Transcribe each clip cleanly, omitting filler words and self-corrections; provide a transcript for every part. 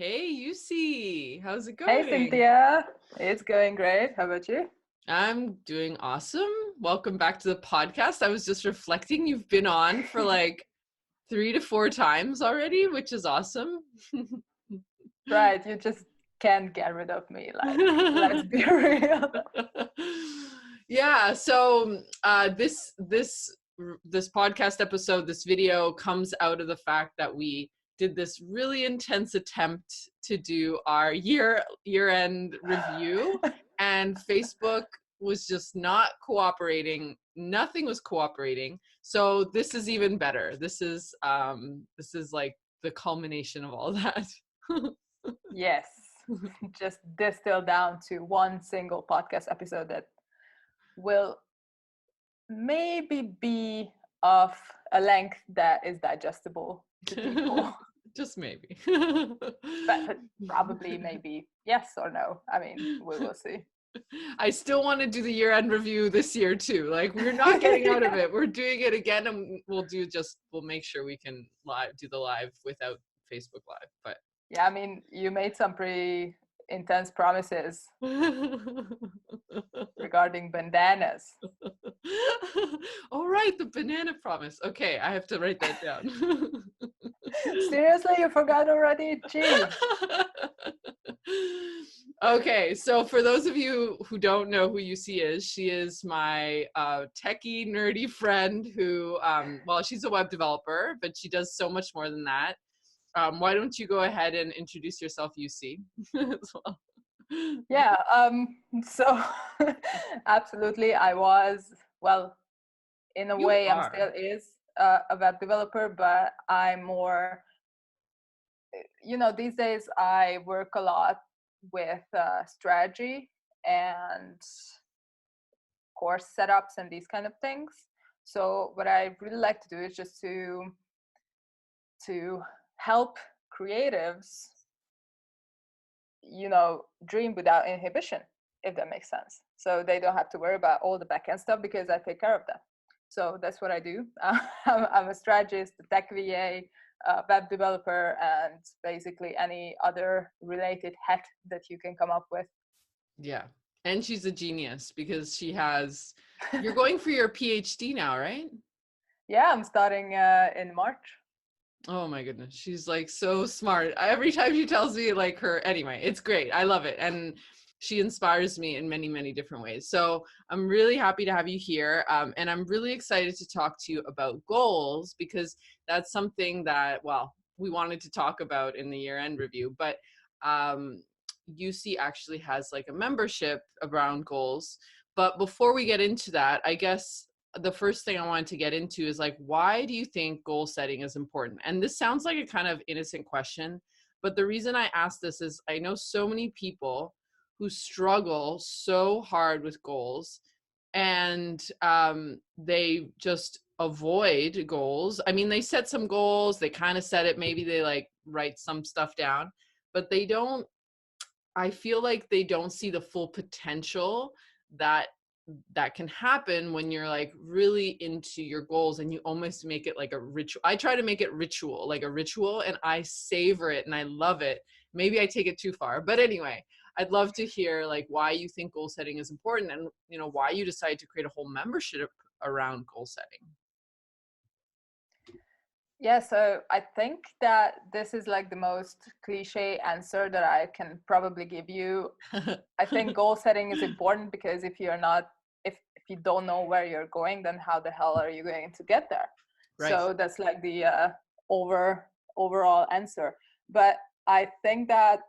Hey, Juci, how's it Hey going? Cynthia, it's going great. How about you? I'm doing awesome. Welcome back to the podcast. I was just reflecting, you've been on for like 3 to 4 times already, which is awesome. Right, you just can't get rid of me. Like, let's be real. Yeah, so this podcast episode, this video comes out of the fact that we did this really intense attempt to do our year-end review, and Facebook was just not cooperating. Nothing was cooperating. So this is even better. This is like the culmination of all that. Yes, just distill down to one single podcast episode that will maybe be of a length that is digestible to people. Just maybe. But probably, maybe yes or no. I mean, we will see. I still want to do the year-end review this year too. Like, we're not getting out of it. We're doing it again, and we'll make sure we can do the live without Facebook Live. But Yeah, I mean, you made some pretty intense promises regarding bandanas. all right, the banana promise. Okay, I have to write that down. Seriously, you forgot already? Jeez. Okay, so for those of you who don't know who Yusi is, she is my techie, nerdy friend who, well, she's a web developer, but she does so much more than that. Why don't you go ahead and introduce yourself, Yusi, as well? Yeah, so absolutely, I was, well, in a You way, I'm are. still is a web developer, but I'm more, these days I work a lot with strategy and course setups and these kind of things. So what I really like to do is just to help creatives, dream without inhibition, if that makes sense. So they don't have to worry about all the backend stuff because I take care of that. So that's what I do. I'm a strategist, a tech VA, web developer, and basically any other related hat that you can come up with. Yeah. And she's a genius because you're going for your PhD now, right? Yeah, I'm starting in March. Oh my goodness. She's like so smart. Every time she tells me like anyway, it's great. I love it. And she inspires me in many, many different ways. So I'm really happy to have you here. And I'm really excited to talk to you about goals because that's something that, well, we wanted to talk about in the year-end review, but UC actually has like a membership around goals. But before we get into that, I guess the first thing I wanted to get into is like, why do you think goal setting is important? And this sounds like a kind of innocent question, but the reason I ask this is I know so many people who struggle so hard with goals, and they just avoid goals. I mean, they set some goals, they kind of set it, maybe they like write some stuff down, but they don't, I feel like they don't see the full potential that can happen when you're like really into your goals, and you almost make it like a ritual. I try to make it ritual, like a ritual, and I savor it and I love it. Maybe I take it too far, but anyway, I'd love to hear like why you think goal setting is important, and why you decided to create a whole membership around goal setting. Yeah, so I think that this is like the most cliche answer that I can probably give you. I think goal setting is important because if you don't know where you're going, then how the hell are you going to get there? Right. So that's like the overall answer. But I think that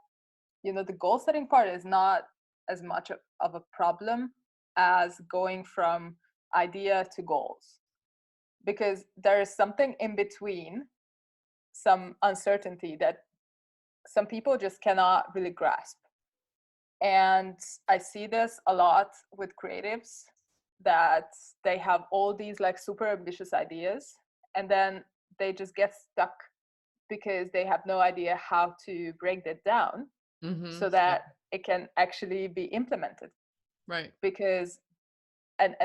the goal setting part is not as much of a problem as going from idea to goals, because there is something in between, some uncertainty that some people just cannot really grasp. And I see this a lot with creatives, that they have all these like super ambitious ideas, and then they just get stuck because they have no idea how to break that down Mm-hmm. so Yeah. that it can actually be implemented. Right. Because and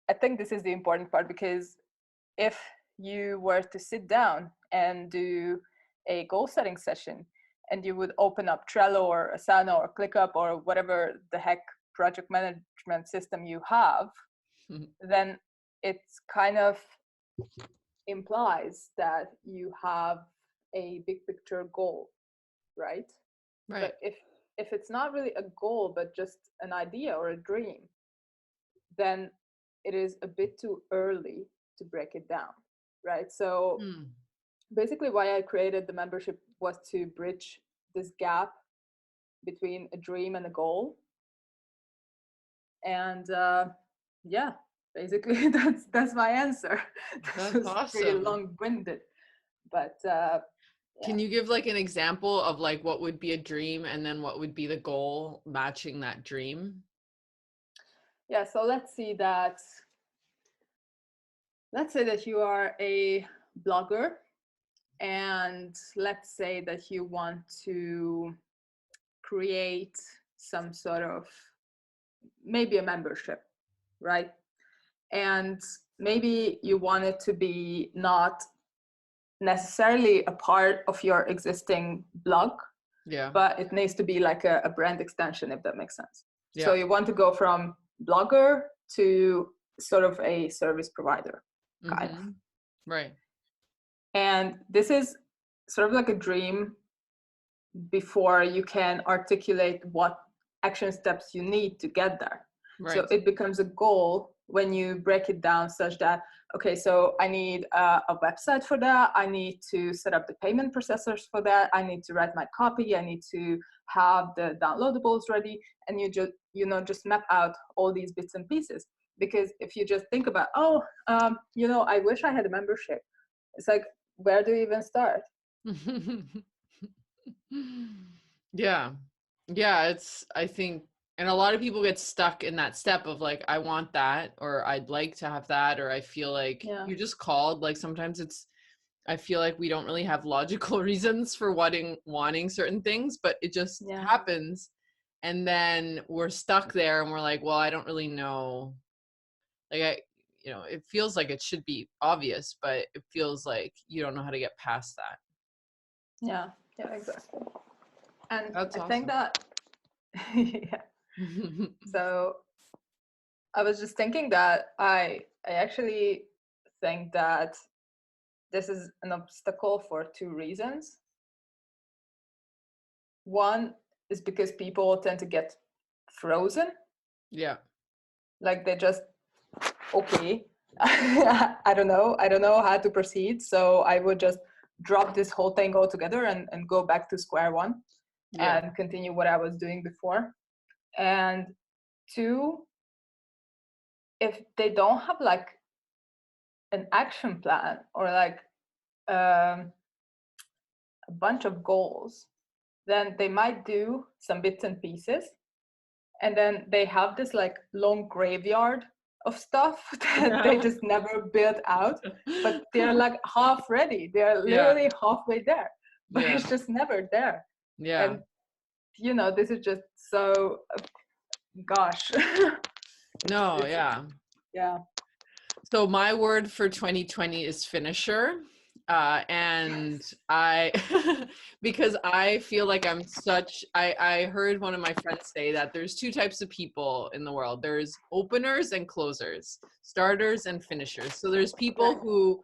I think this is the important part, because if you were to sit down and do a goal setting session and you would open up Trello or Asana or ClickUp or whatever the heck project management system you have, then it's kind of implies that you have a big picture goal, right? Right. But if it's not really a goal but just an idea or a dream, then it is a bit too early to break it down, right? So basically why I created the membership was to bridge this gap between a dream and a goal. And yeah, basically that's my answer. This That's is pretty awesome. long-winded, but Can you give like an example of like what would be a dream and then what would be the goal matching that dream? yeah, so let's say that you are a blogger, and let's say that you want to create some sort of, maybe a membership, right? And maybe you want it to be not necessarily a part of your existing blog, Yeah. but it needs to be like a brand extension, if that makes sense. So Yeah. you want to go from blogger to sort of a service provider, kind of. Right. And this is sort of like a dream before you can articulate what action steps you need to get there. Right. So it becomes a goal when you break it down such that, okay, so I need a website for that. I need to set up the payment processors for that. I need to write my copy. I need to have the downloadables ready. And you just map out all these bits and pieces. Because if you just think about, I wish I had a membership. It's like, where do you even start? Yeah. Yeah, I think, and a lot of people get stuck in that step of like, I want that, or I'd like to have that, or I feel like you're just called. Like sometimes I feel like we don't really have logical reasons for wanting certain things, but it just happens. And then we're stuck there and we're like, well, I don't really know. Like it feels like it should be obvious, but it feels like you don't know how to get past that. Yeah, exactly. And That's I think awesome. that, yeah. So I was just thinking that I actually think that this is an obstacle for two reasons. One is because people tend to get frozen. Yeah. Like they just, okay, I don't know how to proceed. So I would just drop this whole thing altogether and go back to square one and continue what I was doing before. And two, if they don't have like an action plan or like a bunch of goals, then they might do some bits and pieces, and then they have this like long graveyard of stuff that they just never build out, but they're like half ready. They're literally halfway there, but it's just never there. Yeah. And this is just so, gosh. No, yeah. Yeah. So my word for 2020 is finisher. And I, because I feel like I heard one of my friends say that there's two types of people in the world. There's openers and closers, starters and finishers. So there's people who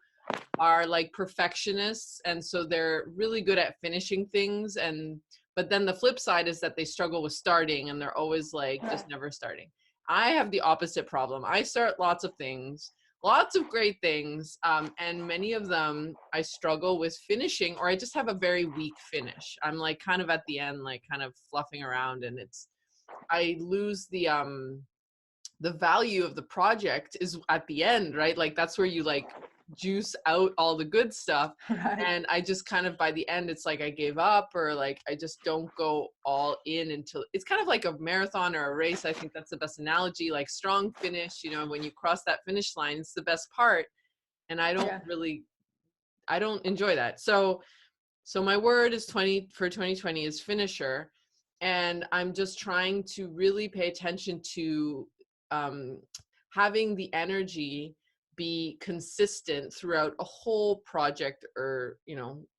are like perfectionists, and so they're really good at finishing things, but then the flip side is that they struggle with starting, and they're always like just never starting. I have the opposite problem. I start lots of things, lots of great things, and many of them I struggle with finishing, or I just have a very weak finish. I'm like kind of at the end, like kind of fluffing around, and I lose the value of the project is at the end, right? Like that's where you like juice out all the good stuff. And I just kind of, by the end, it's like I gave up, or like I just don't go all in until it's kind of like a marathon or a race. I think that's the best analogy. Like strong finish, when you cross that finish line, it's the best part. And I don't enjoy that. So my word is 2020 is finisher. And I'm just trying to really pay attention to having the energy be consistent throughout a whole project, or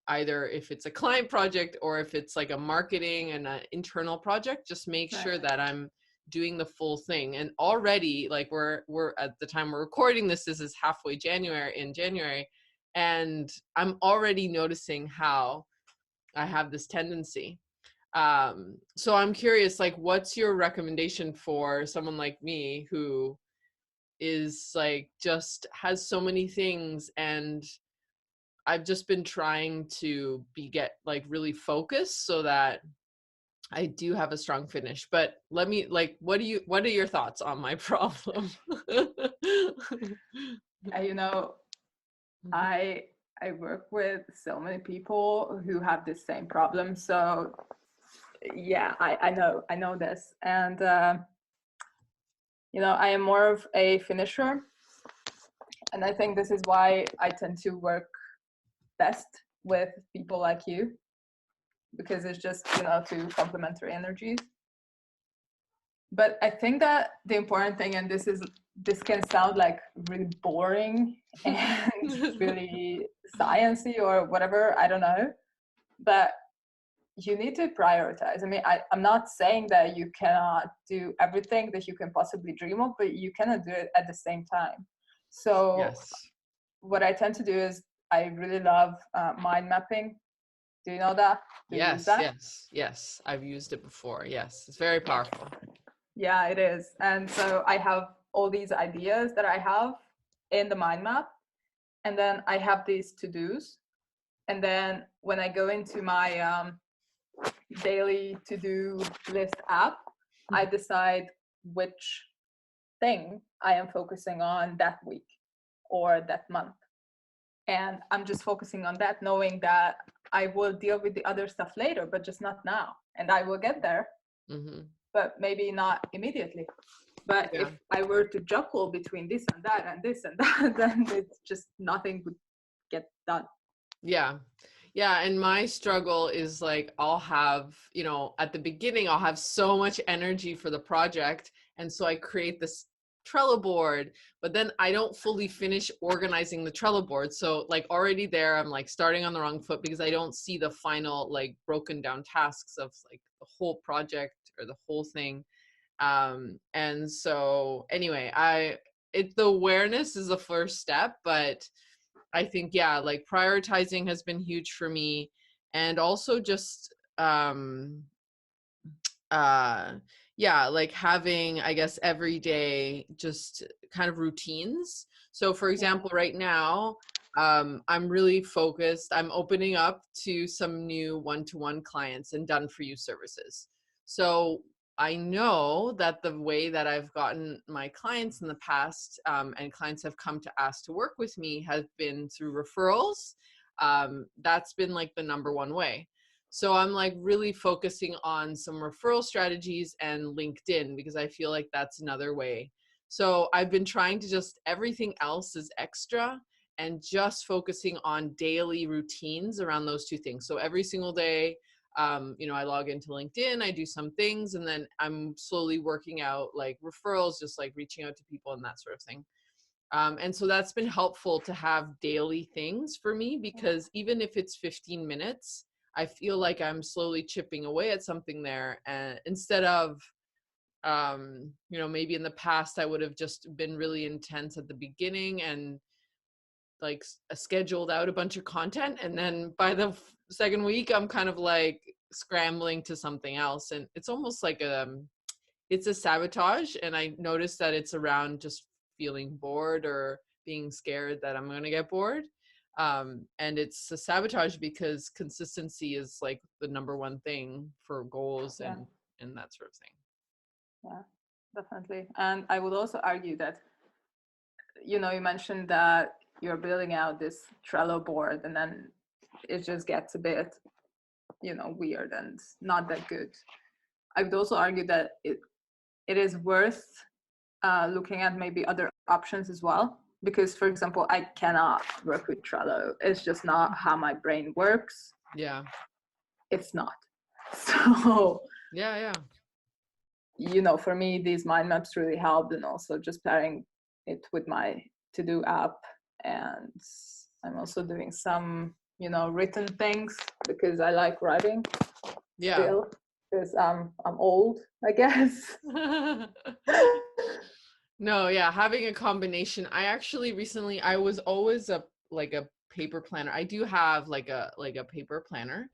either if it's a client project or if it's like a marketing and an internal project, just make Right. sure that I'm doing the full thing. And already, like we're at the time we're recording this is halfway in January, and I'm already noticing how I have this tendency. So I'm curious, like, what's your recommendation for someone like me who is like just has so many things, and I've just been trying to get like really focused so that I do have a strong finish. But let me like, what are your thoughts on my problem? You know, I work with so many people who have the same problem. So yeah, I know this. And you know, I am more of a finisher. And I think this is why I tend to work best with people like you, because it's just, you know, two complementary energies. But I think that the important thing, and this can sound like really boring and really sciencey or whatever, I don't know, but you need to prioritize. I mean, I'm not saying that you cannot do everything that you can possibly dream of, but you cannot do it at the same time. So Yes. what I tend to do is I really love mind mapping. Do you know that? Do you use Yes, that? yes, yes. I've used it before. Yes, it's very powerful. Yeah, it is. And so I have all these ideas that I have in the mind map. And then I have these to-dos. And then when I go into my daily to-do list app, I decide which thing I am focusing on that week or that month. And I'm just focusing on that, knowing that I will deal with the other stuff later, but just not now. And I will get there, but maybe not immediately. But Yeah. if I were to juggle between this and that and this and that, then it's just nothing would get done. Yeah. Yeah. And my struggle is like, I'll have, you know, at the beginning, I'll have so much energy for the project. And so I create this Trello board, but then I don't fully finish organizing the Trello board. So like already there, I'm like starting on the wrong foot because I don't see the final like broken down tasks of like the whole project or the whole thing. And so anyway, the awareness is the first step, but I think, yeah, like prioritizing has been huge for me. And also just, uh, yeah, like having, I guess, every day, just kind of routines. So for example, right now, I'm really focused. I'm opening up to some new one-to-one clients and done for you services. So I know that the way that I've gotten my clients in the past, and clients have come to ask to work with me, has been through referrals. That's been like the number one way. So I'm like really focusing on some referral strategies and LinkedIn because I feel like that's another way. So I've been trying to just, everything else is extra, and just focusing on daily routines around those two things. So every single day, you know, I log into LinkedIn, I do some things, and then I'm slowly working out like referrals, just like reaching out to people and that sort of thing. And so that's been helpful to have daily things for me, because even if it's 15 minutes, I feel like I'm slowly chipping away at something there. And instead of, you know, maybe in the past, I would have just been really intense at the beginning and like scheduled out a bunch of content. And then by the second week, I'm kind of like scrambling to something else. And it's almost like it's a sabotage. And I noticed that it's around just feeling bored or being scared that I'm going to get bored. And it's a sabotage because consistency is like the number one thing for goals Yeah, and that sort of thing. yeah, definitely. And I would also argue that, you know, you mentioned that you're building out this Trello board and then it just gets a bit, you know, weird and not that good. I would also argue that it is worth looking at maybe other options as well. Because, for example, I cannot work with Trello. It's just not how my brain works. Yeah. It's not. So, Yeah. you know, for me, these mind maps really helped, and also just pairing it with my to-do app. And I'm also doing some written things because I like writing Yeah. still, because I'm old, I guess. No, yeah, having a combination. I actually recently, I was always a like a paper planner. I do have like a paper planner,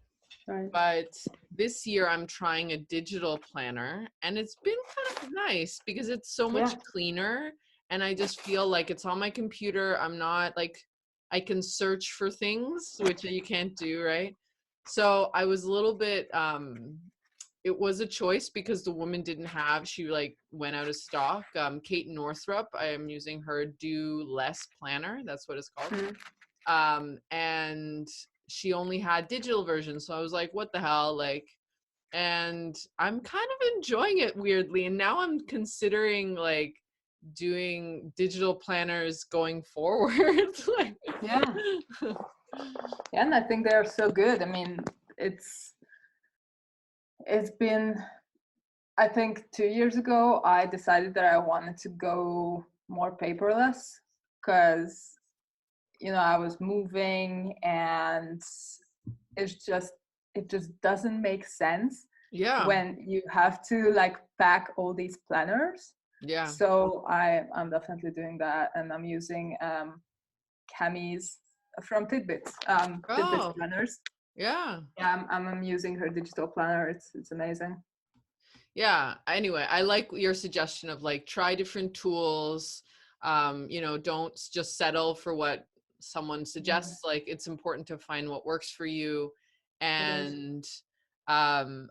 Right. but this year I'm trying a digital planner, and it's been kind of nice because it's so much Yeah. cleaner, and I just feel like it's on my computer. I'm not like, I can search for things, which you can't do, right? So I was a little bit it was a choice because the woman didn't have, she like went out of stock. Kate Northrup, I am using her Do Less Planner, that's what it's called. Mhm. And she only had digital versions, so I was like, what the hell, like, and I'm kind of enjoying it weirdly, and now I'm considering like doing digital planners going forward. Like, Yeah. Yeah, and I think they're so good. I mean, it's been, I think 2 years ago, I decided that I wanted to go more paperless because, I was moving, and it's just, it just doesn't make sense yeah, when you have to like pack all these planners. yeah. So I'm definitely doing that, and I'm using Cammy's from Tidbits Oh, planners. yeah. Yeah, I'm using her digital planner. It's amazing. Yeah. Anyway, I like your suggestion of like try different tools. Don't just settle for what someone Mm, suggests. Like it's important to find what works for you. it is. And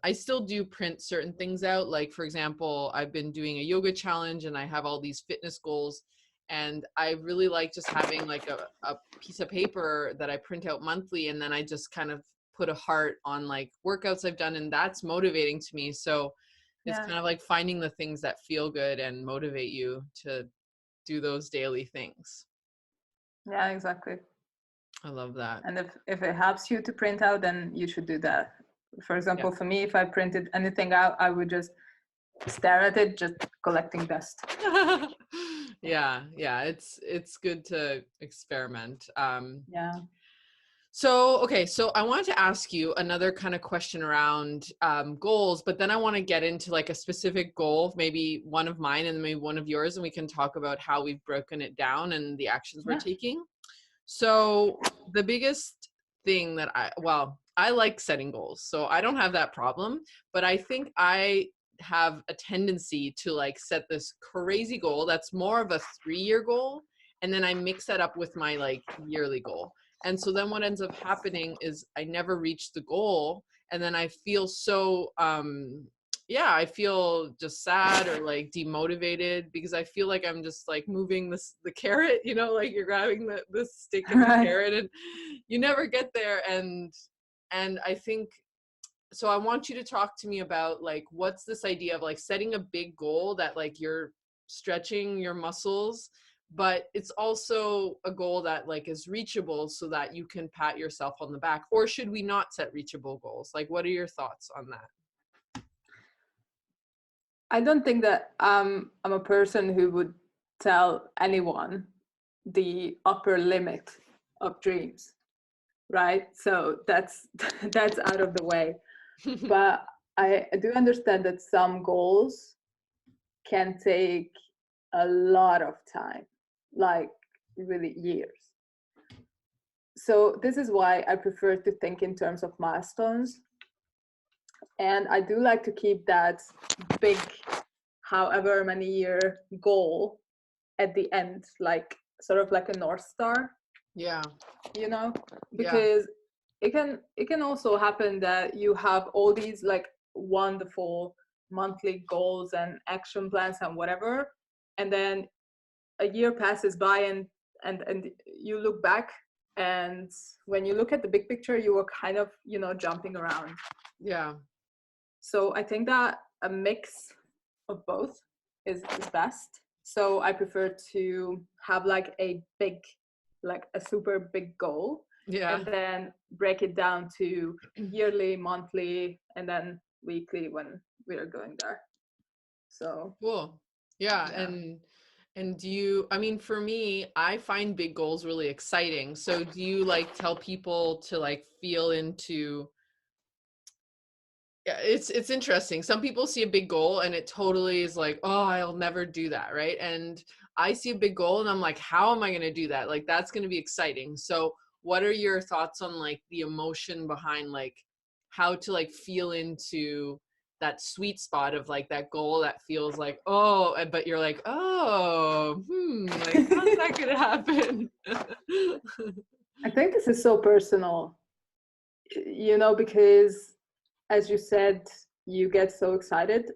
I still do print certain things out. Like for example, I've been doing a yoga challenge and I have all these fitness goals. And I really like just having like a piece of paper that I print out monthly, and then I just kind of put a heart on like workouts I've done, and that's motivating to me. So it's Yeah, kind of like finding the things that feel good and motivate you to do those daily things. yeah, exactly. I love that. And if it helps you to print out, then you should do that. For Yeah. example, for me, if I printed anything out, I would just stare at it, just collecting dust. Yeah, yeah, it's good to experiment. Yeah, So, okay, so I wanted to ask you another kind of question around goals, but then I want to get into like a specific goal, maybe one of mine and maybe one of yours, and we can talk about how we've broken it down and the actions we're yeah, taking. So, the biggest thing that I like setting goals, so I don't have that problem, but I think I have a tendency to like set this crazy goal that's more of a 3-year goal, and then I mix that up with my like yearly goal. And so then what ends up happening is I never reach the goal, and then I feel so yeah, I feel just sad or like demotivated because I feel like I'm just like moving the carrot, like you're grabbing the stick and the right. carrot, and you never get there. And I think, so I want you to talk to me about like what's this idea of like setting a big goal that like you're stretching your muscles, but it's also a goal that like is reachable so that you can pat yourself on the back. Or should we not set reachable goals? Like what are your thoughts on that? I don't think that I'm a person who would tell anyone the upper limit of dreams, right? So that's that's out of the way. But I do understand that some goals can take a lot of time, like really years. So this is why I prefer to think in terms of milestones. And I do like to keep that big, however many year goal at the end, like sort of like a North Star, Yeah, you know, yeah, because it can also happen that you have all these like wonderful monthly goals and action plans and whatever, and then a year passes by, and you look back, and when you look at the big picture, you were kind of jumping around. yeah, So I think that a mix of both is best. So I prefer to have like a big, like a super big goal, yeah. and then break it down to yearly, monthly, and then weekly when we are going there. So Cool. Yeah, yeah. And do you, I mean, for me, I find big goals really exciting. So do you like tell people to like feel into, yeah, it's interesting. Some people see a big goal and it totally is like, oh, I'll never do that, right? And I see a big goal and I'm like, how am I going to do that? Like that's going to be exciting. So what are your thoughts on like the emotion behind like how to like feel into that sweet spot of like that goal that feels like, oh, but you're like, oh, like how's that going to happen? I think this is so personal, because as you said, you get so excited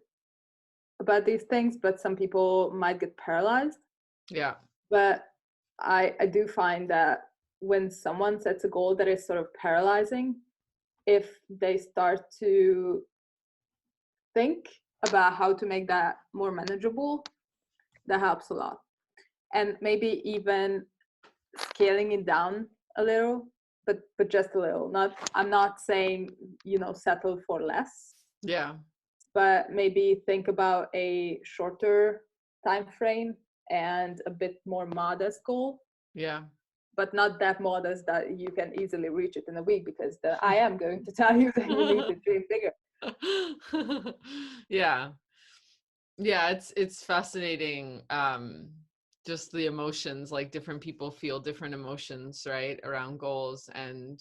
about these things, but some people might get paralyzed. Yeah. But I do find that when someone sets a goal that is sort of paralyzing, if they start to think about how to make that more manageable, that helps a lot. And maybe even scaling it down a little, but just a little. I'm not saying, settle for less, Yeah. but maybe think about a shorter time frame and a bit more modest goal, Yeah. but not that modest that you can easily reach it in a week, because then I am going to tell you that you need to dream bigger. Yeah. Yeah, it's fascinating, just the emotions, like different people feel different emotions, right, around goals. And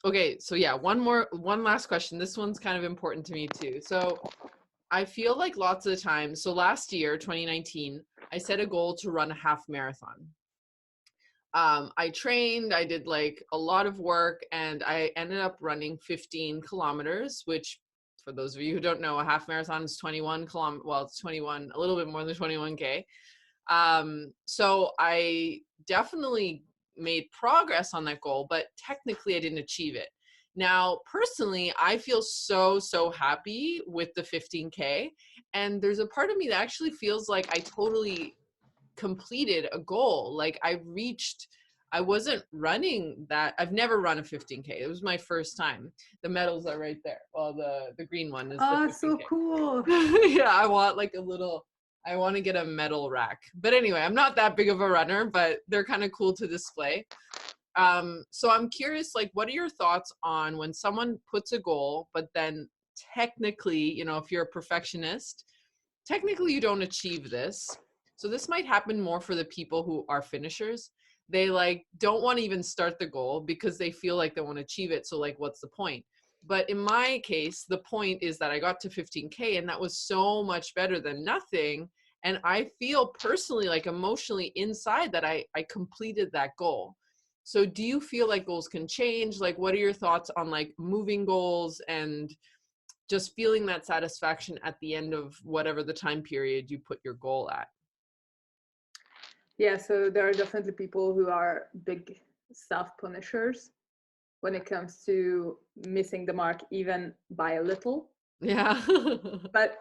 okay, so yeah, one last question. This one's kind of important to me too. So I feel like lots of the time, so last year, 2019, I set a goal to run a half marathon. I trained, I did like a lot of work, and I ended up running 15 kilometers, which for those of you who don't know, a half marathon is 21 kilometers. Well, it's 21, a little bit more than 21K. So I definitely made progress on that goal, but technically I didn't achieve it. Now, personally, I feel so happy with the 15K. And there's a part of me that actually feels like I totally completed a goal. Like I wasn't running that. I've never run a 15K. It was my first time. The medals are right there. Well, the green one is the Oh, so 15K. cool. Yeah, I want to get a medal rack. But anyway, I'm not that big of a runner, but they're kind of cool to display. So I'm curious, like, what are your thoughts on when someone puts a goal, but then technically, if you're a perfectionist, technically you don't achieve this. So this might happen more for the people who are finishers. They like don't want to even start the goal because they feel like they want to achieve it. So like, what's the point? But in my case, the point is that I got to 15K and that was so much better than nothing. And I feel personally, like emotionally inside, that I completed that goal. So do you feel like goals can change? Like, what are your thoughts on like moving goals and just feeling that satisfaction at the end of whatever the time period you put your goal at? Yeah, so there are definitely people who are big self-punishers when it comes to missing the mark even by a little. Yeah. But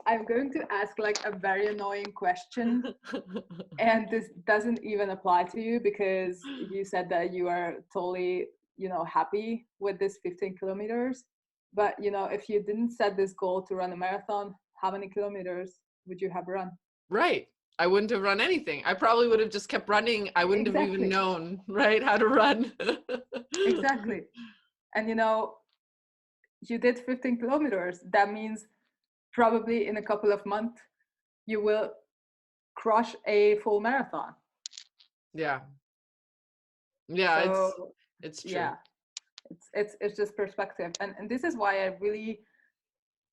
I'm going to ask like a very annoying question, and this doesn't even apply to you because you said that you are totally, happy with this 15 kilometers. But if you didn't set this goal to run a marathon, how many kilometers would you have run? Right. I wouldn't have run anything. I probably would have just kept running. I wouldn't have even Exactly. known, right, how to run. Exactly. And you did 15 kilometers. That means probably in a couple of months you will crush a full marathon. Yeah. Yeah, So it's true. yeah, it's just perspective. And this is why I really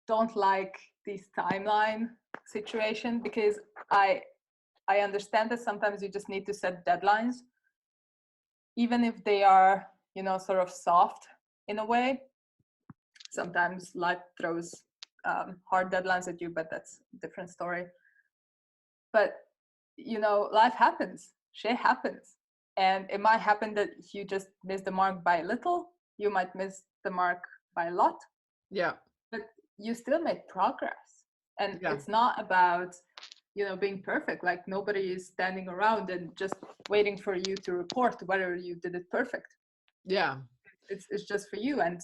don't like this timeline situation, because I understand that sometimes you just need to set deadlines, even if they are, sort of soft in a way. Sometimes life throws hard deadlines at you, but that's a different story. But life happens, shit happens, and it might happen that you just miss the mark by a little, you might miss the mark by a lot, Yeah. but you still made progress. And Yeah. it's not about being perfect. Like, nobody is standing around and just waiting for you to report whether you did it perfect. Yeah. It's just for you. And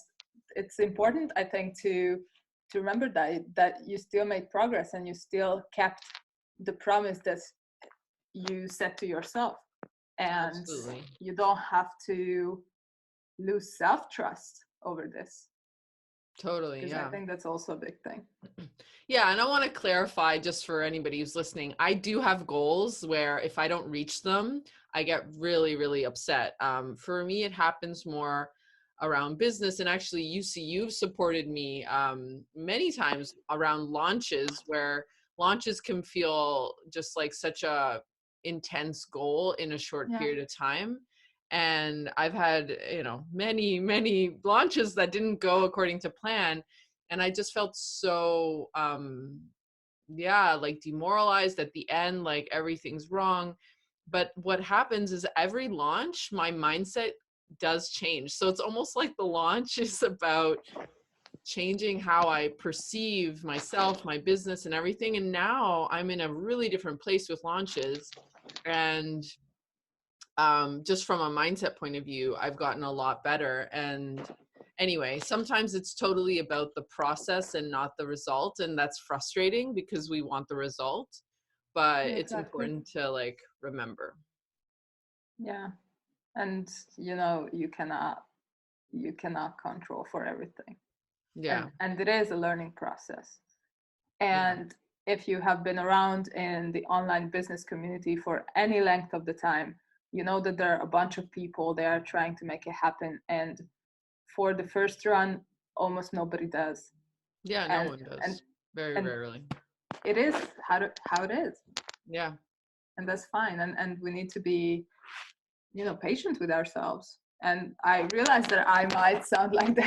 it's important, I think, to to remember that you still made progress and you still kept the promise that you set to yourself, and Absolutely. you don't have to lose self-trust over this, Totally. because I Yeah. think that's also a big thing. Yeah, and I want to clarify just for anybody who's listening, I do have goals where if I don't reach them, I get really, really upset. For me, it happens more around business. And actually, you've supported me many times around launches, where launches can feel just like such a intense goal in a short Yeah. period of time. And I've had, many, many launches that didn't go according to plan, and I just felt so like demoralized at the end, like everything's wrong. But what happens is every launch my mindset does change, so it's almost like the launch is about changing how I perceive myself, my business, and everything. And now I'm in a really different place with launches. And just from a mindset point of view, I've gotten a lot better. And anyway, sometimes it's totally about the process and not the result. And that's frustrating because we want the result, but it's Exactly. important to like remember. Yeah. And you cannot control for everything, Yeah. and it is a learning process. Yeah. And if you have been around in the online business community for any length of the time, you know that there are a bunch of people there trying to make it happen. And for the first run, almost nobody does. Yeah. No And one and does. Very and rarely. it is how it is, Yeah. and that's fine. And we need to be, patient with ourselves. And I realize that I might sound like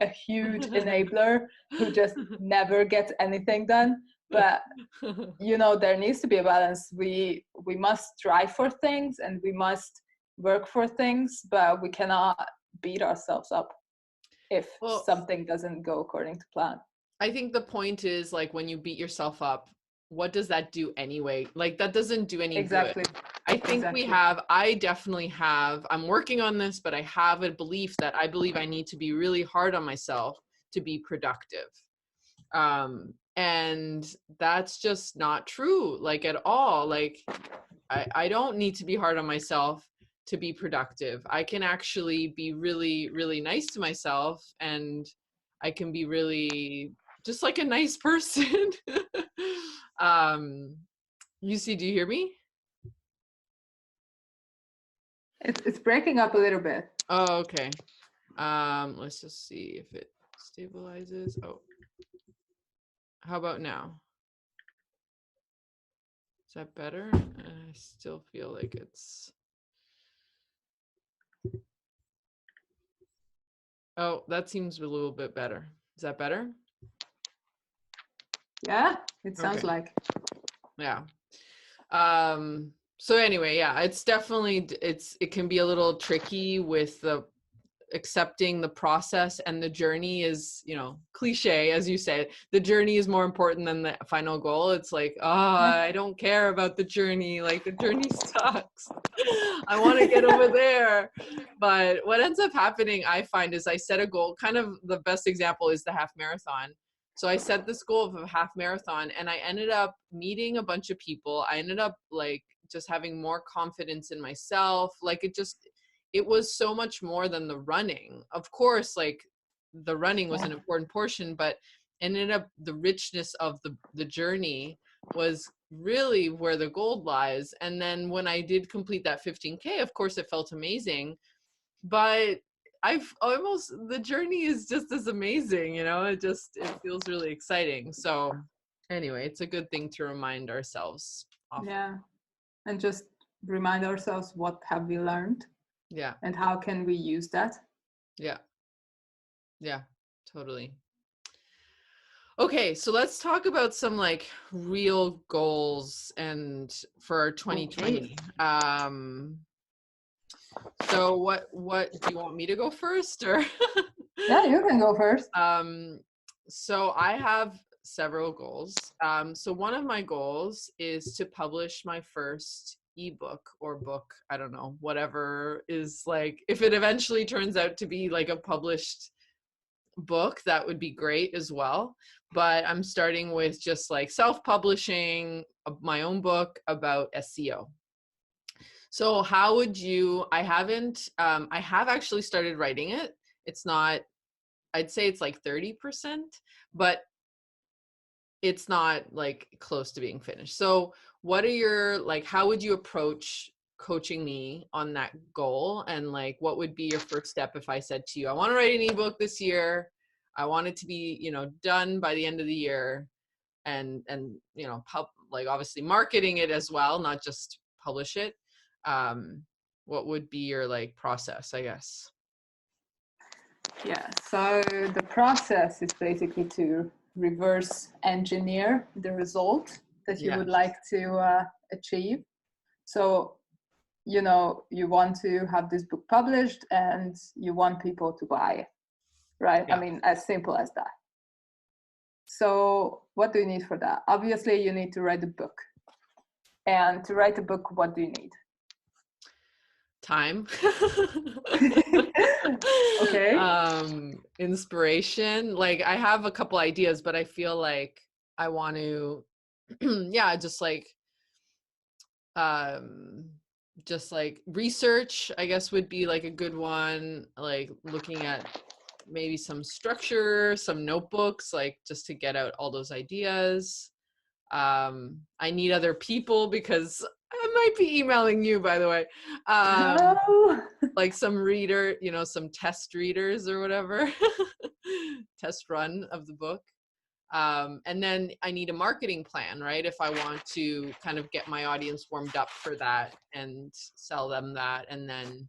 a huge enabler who just never gets anything done, but there needs to be a balance. We must strive for things and we must work for things, but we cannot beat ourselves up if Well, something doesn't go according to plan. I think the point is, like, when you beat yourself up, what does that do anyway? Like, that doesn't do any good. Exactly. I think Exactly. I definitely have, I'm working on this, but I have a belief that I believe I need to be really hard on myself to be productive. And that's just not true, like, at all. Like, I don't need to be hard on myself to be productive. I can actually be really, really nice to myself, and I can be really just like a nice person. um, Juci, do you hear me? It's breaking up a little bit. Oh, okay. Let's just see if it stabilizes. Oh, how about now? Is that better? I still feel like it's. Oh, that seems a little bit better. Is that better? Yeah, it sounds Okay. like. Yeah. So anyway, yeah, it's definitely, it can be a little tricky with the accepting the process, and the journey is, cliche, as you said, the journey is more important than the final goal. It's like, oh, Yeah. I don't care about the journey. Like, the journey sucks. I want to get over there. But what ends up happening, I find, is I set a goal. Kind of the best example is the half marathon. So I set this goal of a half marathon, and I ended up meeting a bunch of people. I ended up like just having more confidence in myself. Like, it was so much more than the running. Of course, like, the running was Yeah. an important portion, but ended up the richness of the journey was really where the gold lies. And then when I did complete that 15K, of course it felt amazing, but the journey is just as amazing, it feels really exciting. So anyway, it's a good thing to remind ourselves often. Yeah. And just remind ourselves, what have we learned Yeah. and how can we use that. Yeah. Yeah, totally. Okay, so let's talk about some like real goals and for Okay. 2020. So what do you want me to go first, or Yeah, you can go first. um so I have several goals. So one of my goals is to publish my first ebook or book, I don't know, whatever is, like, if it eventually turns out to be like a published book, that would be great as well. But I'm starting with just like self-publishing my own book about SEO. So how would you, I haven't, I have actually started writing it. It's not, I'd say it's like 30%, but it's not like close to being finished. So what are your, like, how would you approach coaching me on that goal? And like, what would be your first step if I said to you, I want to write an ebook this year. I want it to be, you know, done by the end of the year, and, you know, like obviously marketing it as well, not just publish it. What would be your like process, I guess? Yeah, so the process is basically to reverse engineer the result that you would Yes. like to achieve. So, you know, you want to have this book published and you want people to buy it, right? I Yeah. mean, as simple as that. So, what do you need for that? Obviously, you need to write a book. And to write a book, what do you need? Time. Okay. Inspiration. Like I have a couple ideas, but I feel like I want to yeah, um just like research, I guess, would be like a good one, like looking at maybe some structure, some notebooks, like just to get out all those ideas. I need other people because I might be emailing you, by the way. Oh. Like some reader, you know, some test readers or whatever, test run of the book. And then I need a marketing plan, right? If I want to kind of get my audience warmed up for that and sell them that. And then,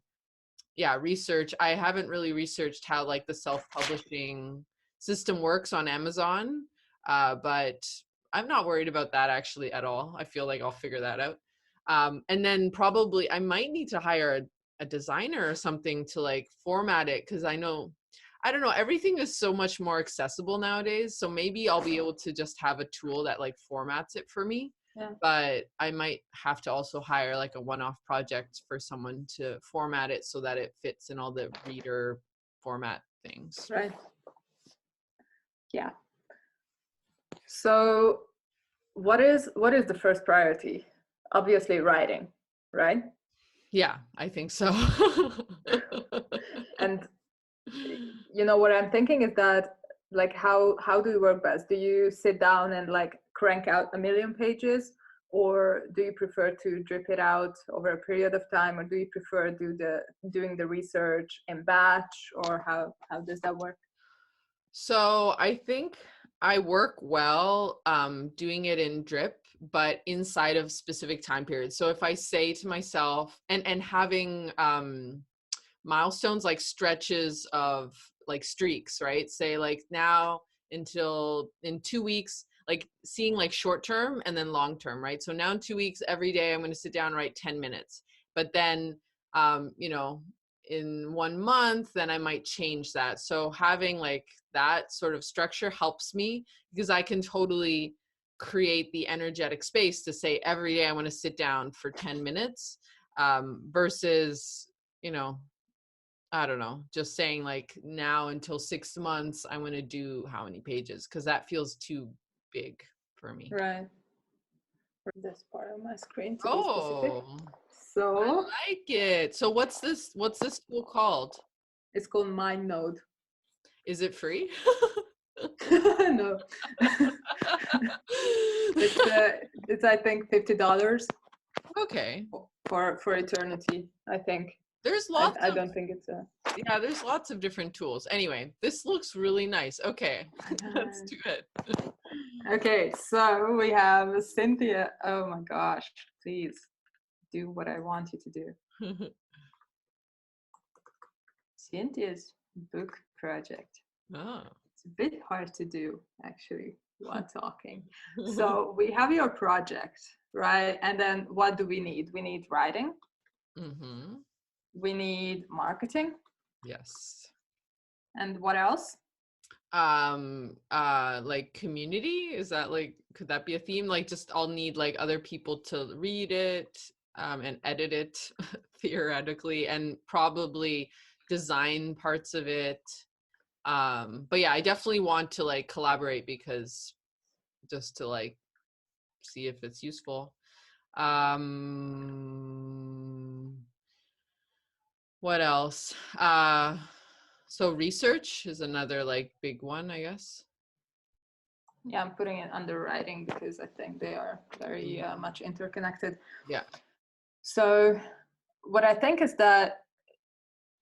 yeah, research. I haven't really researched how like the self-publishing system works on Amazon, but I'm not worried about that actually at all. I feel like I'll figure that out. And then probably I might need to hire a designer or something to like format it, because I know, I don't know, everything is so much more accessible nowadays. So maybe I'll be able to just have a tool that like formats it for me. Yeah. But I might have to also hire like a one-off project for someone to format it so that it fits in all the reader format things. Right. Yeah. So what is the first priority? Obviously writing, right? Yeah, I think so. And you know what I'm thinking is that, like, how do you work best? Do you sit down and like crank out a million pages, or do you prefer to drip it out over a period of time, or do you prefer doing the research in batch, or how does that work? So I think I work well doing it in drip, but inside of specific time periods. So if I say to myself, and having milestones, like stretches of like streaks, right? Say like now until in 2 weeks, like seeing like short term and then long term, right? So now in 2 weeks, every day I'm going to sit down and write 10 minutes. But then, you know, in 1 month, then I might change that. So having like that sort of structure helps me, because I can totally create the energetic space to say every day I want to sit down for 10 minutes, versus, you know, I don't know, just saying like now until 6 months, I want to do how many pages, because that feels too big for me. Right. This part of my screen to be specific. Oh, I So like it. So what's this tool called? it's called Mind Node. Is it free? No. It's I think $50 Okay. for eternity, I think. There's I, lots I of, don't think it's a yeah, there's lots of different tools. Anyway, this looks really nice. Okay. Let's do it. Okay, so we have Cynthia. Oh my gosh, please do what I want you to do. Cynthia's book project. Oh. It's a bit hard to do actually while talking. So we have your project, right? And then what do we need? We need writing. Mm-hmm. We need marketing. Yes. And what else? Like community, is that like, could that be a theme? Like just I'll need like other people to read it, and edit it theoretically, and probably design parts of it. But yeah, I definitely want to like collaborate because just to like see if it's useful. What else? So research is another like big one, I guess. Yeah, I'm putting it under writing because I think they are very much interconnected. Yeah. So what I think is that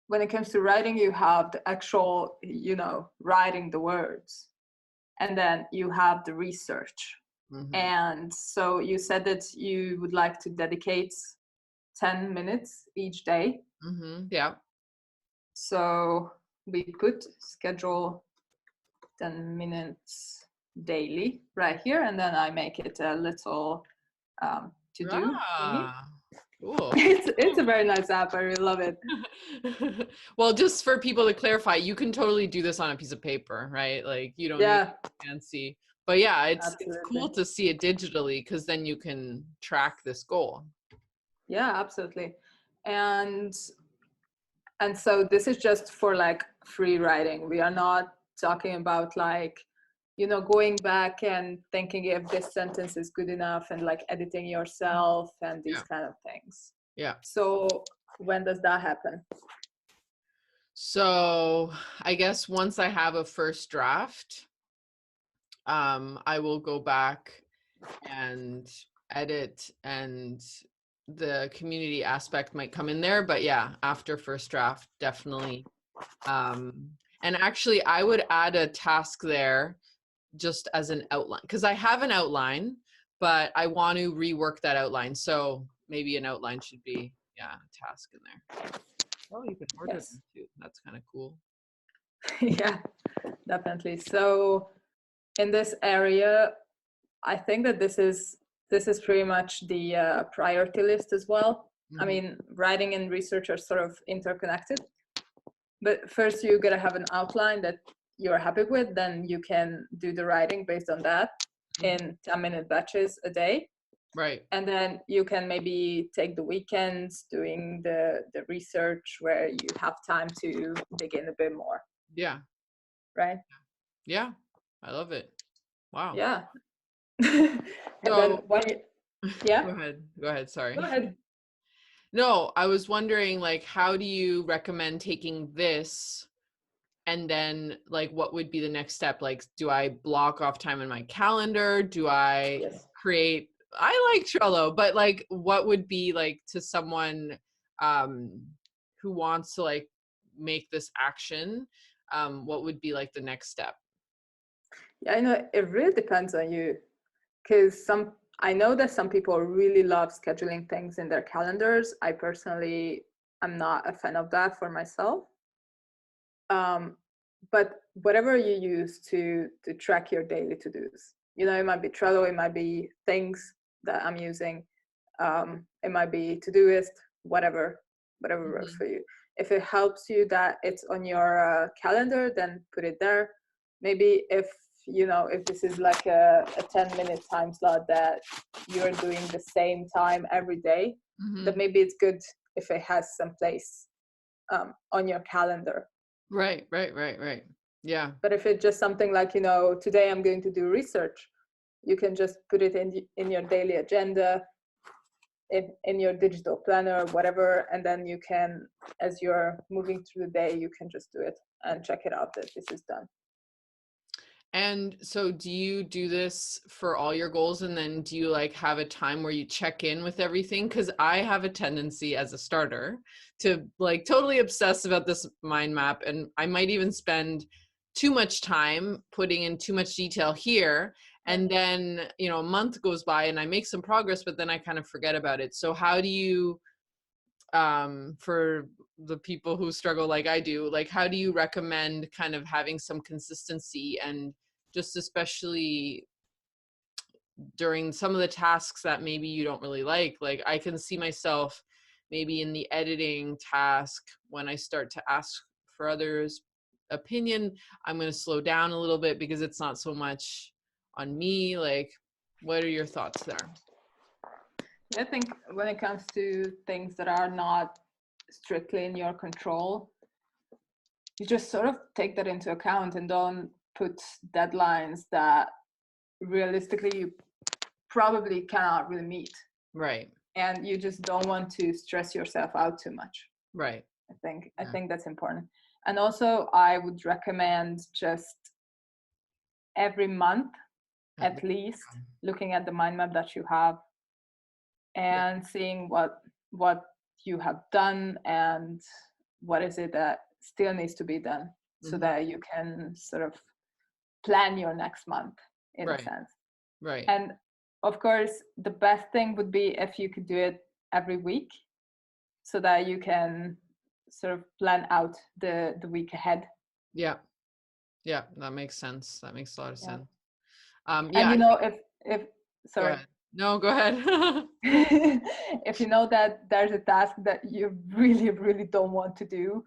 when it comes to writing, you have the actual, writing the words, and then you have the research. Mm-hmm. And so you said that you would like to dedicate 10 minutes each day. Mm-hmm. Yeah. So we put schedule 10 minutes daily right here, and then I make it a little to do thingy. Ah, cool. It's a very nice app. I really love it. Well, just for people to clarify, you can totally do this on a piece of paper, right? Like you don't need Yeah, fancy. But yeah, it's absolutely. cool to see it digitally because then you can track this goal. Yeah, absolutely. And so this is just for like free writing. We are not talking about like, going back and thinking if this sentence is good enough and like editing yourself and these Yeah. kind of things. Yeah. So when does that happen? So I guess once I have a first draft, I will go back and edit, and the community aspect might come in there. But yeah, after first draft, definitely. And actually, I would add a task there just as an outline because I have an outline, but I want to rework that outline. So maybe an outline should be, yeah, a task in there. Oh, you can order Yes. them too. That's kind of cool. Yeah, definitely. So in this area, I think that this is pretty much the priority list as well. I Mm-hmm. mean, writing and research are sort of interconnected. But first, you gotta have an outline that you're happy with. Then you can do the writing based on that in 10-minute batches a day. Right. And then you can maybe take the weekends doing the research where you have time to dig in a bit more, Yeah. right? Yeah. I love it. Wow. Yeah. And then So when yeah, go ahead. Go ahead. go Sorry. ahead. No, I was wondering, like, how do you recommend taking this? And then, like, what would be the next step? Like, do I block off time in my calendar? Do I Yes. create? I like Trello, but like, what would be like to someone um, who wants to like make this action? What would be like the next step? Yeah, I know it really depends on you because I know that some people really love scheduling things in their calendars. I personally am not a fan of that for myself. But whatever you use to track your daily to-dos, it might be Trello, it might be things that I'm using, it might be Todoist, whatever works Mhm. for you. If it helps you that it's on your calendar, then put it there. Maybe if this is like a 10-minute time slot that you're doing the same time every day, that Mhm. maybe it's good if it has some place on your calendar. Right, right, right, right. Yeah. But if it's just something like, today I'm going to do research, you can just put it in your daily agenda, in your digital planner, whatever, and then you can, as you're moving through the day, you can just do it and check it out that this is done. And so do you do this for all your goals, and then do you like have a time where you check in with everything? Because I have a tendency as a starter to like totally obsess about this mind map, and I might even spend too much time putting in too much detail here, Yeah. and then a month goes by and I make some progress, but then I kind of forget about it. So how do you for the people who struggle like I do, like how do you recommend kind of having some consistency, and just especially during some of the tasks that maybe you don't really like I can see myself maybe in the editing task when I start to ask for others opinion, I'm going to slow down a little bit because it's not so much on me. Like, what are your thoughts there? I think when it comes to things that are not strictly in your control, you just sort of take that into account and don't put deadlines that realistically you probably cannot really meet. Right. And you just don't want to stress yourself out too much. Right. I think that's important. And also I would recommend just every month at least looking at the mind map that you have and seeing what you have done and what is it that still needs to be done, so that you can sort of plan your next month in a Right. sense. Right. And of course the best thing would be if you could do it every week, so that you can sort of plan out the week ahead. Yeah. Yeah, that makes sense. That makes a lot of sense. And Yeah, you know, if go sorry, ahead. No, go ahead. if you know that there's a task that you really really don't want to do,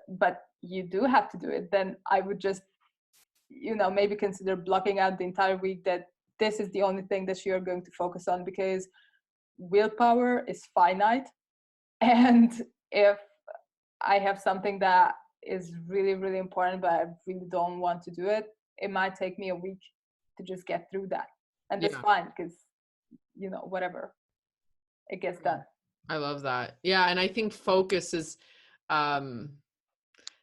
but you do have to do it, then I would just, you know, maybe consider blocking out the entire week that this is the only thing that you're going to focus on, because willpower is finite. And if I have something that is really really important but I really don't want to do it, it might take me a week to just get through that, and that's Yeah, fine, because, you know, whatever, it gets done. I love that. Yeah, and I think focus is um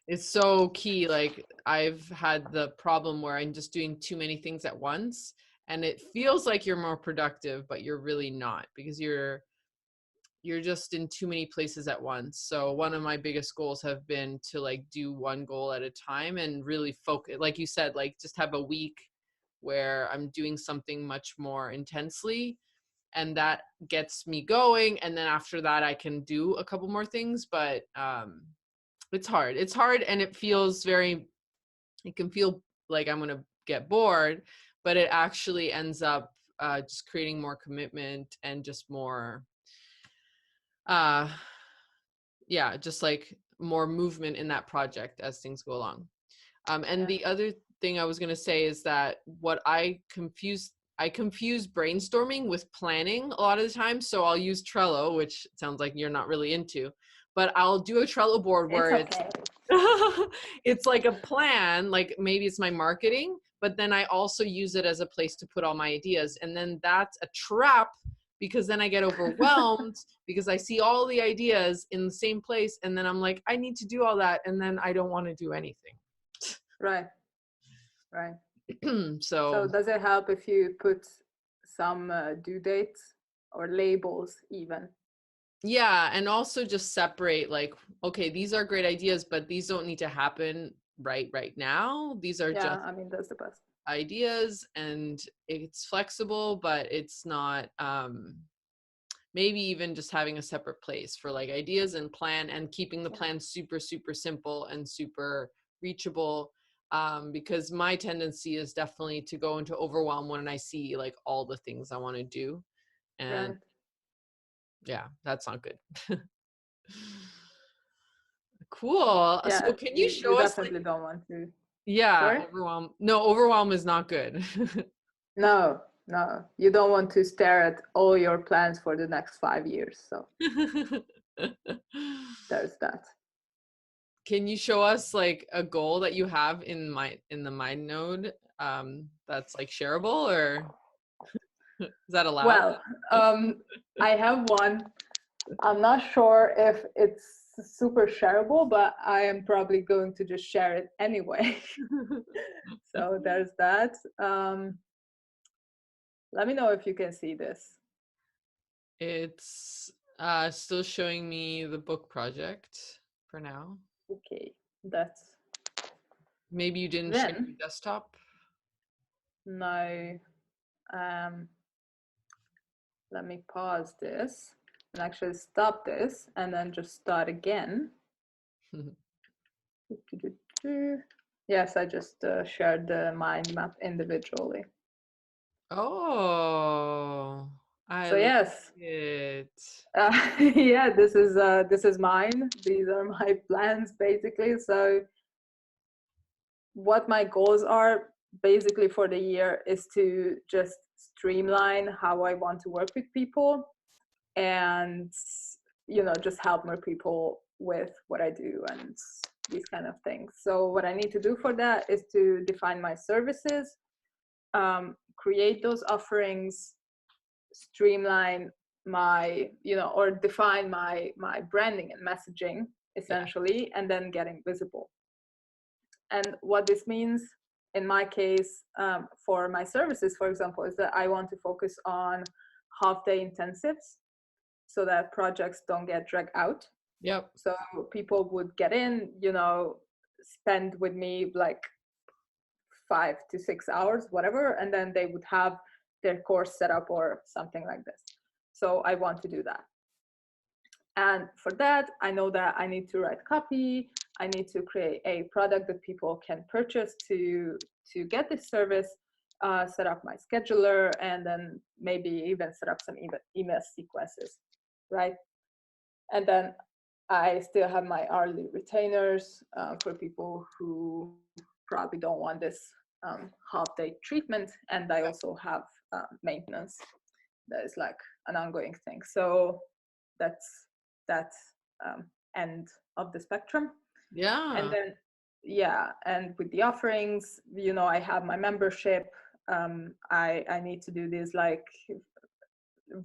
it's so key. Like I've had the problem where I'm just doing too many things at once, and it feels like you're more productive, but you're really not, because you're just in too many places at once. So one of my biggest goals have been to like do one goal at a time and really focus, like you said, like just have a week where I'm doing something much more intensely, and that gets me going, and then after that I can do a couple more things. But it's hard, and it feels very, it can feel like I'm going to get bored, but it actually ends up just creating more commitment and just more uh yeah, just like more movement in that project as things go along. And the other thing I was going to say is that what I confuse brainstorming with planning a lot of the time. So I'll use Trello, which sounds like you're not really into, but I'll do a Trello board where It's okay. it's like a plan, like maybe it's my marketing, but then I also use it as a place to put all my ideas. And then that's a trap, because then I get overwhelmed because I see all the ideas in the same place. And then I'm like, I need to do all that. And then I don't want to do anything. Right, right. So So does it help if you put some due dates or labels even? yeah, and also just separate, like, okay, these are great ideas, but these don't need to happen right now. These are Yeah, just I mean, that's the best. ideas, and it's flexible, but it's not maybe even just having a separate place for like ideas and plan, and keeping the plan super super simple and super reachable, because my tendency is definitely to go into overwhelm when I see like all the things I want to do, and Right. yeah, that's not good. Cool. So Yeah, can you you show us like, definitely don't want to. yeah, Sorry? overwhelm. No, overwhelm is not good. No, no. You don't want to stare at all your plans for the next 5 years. So there's that. Can you show us like a goal that you have in the mind node, that's like shareable, or is that allowed? Well, I have one. I'm not sure if it's super shareable, but I am probably going to just share it anyway. So there's that. Let me know if you can see this. It's still showing me the book project for now. Okay, that's Maybe you didn't share your then. desktop. Now, um, let me pause this and actually stop this and then just start again. Yes, I just shared the mind map individually. Oh, I So like yes, it. yeah, this is mine. These are my plans basically. So what my goals are basically for the year is to just streamline how I want to work with people, and, you know, just help more people with what I do, and these kind of things. So what I need to do for that is to define my services, create those offerings, streamline my, or define my branding and messaging Yeah. essentially, and then getting visible. And what this means in my case, for my services, for example, is that I want to focus on half-day intensives so that projects don't get dragged out. Yep. So people would get in, spend with me like 5 to 6 hours, whatever, and then they would have their course set up or something like this. So I want to do that. And for that, I know that I need to write copy. I need to create a product that people can purchase to get this service, set up my scheduler, and then maybe even set up some email sequences, right? And then I still have my hourly retainers for people who probably don't want this half-day treatment. And I also have maintenance that is like an ongoing thing. So that's that end of the spectrum. And Yeah. then, yeah, and with the offerings, I have my membership. I need to do this, like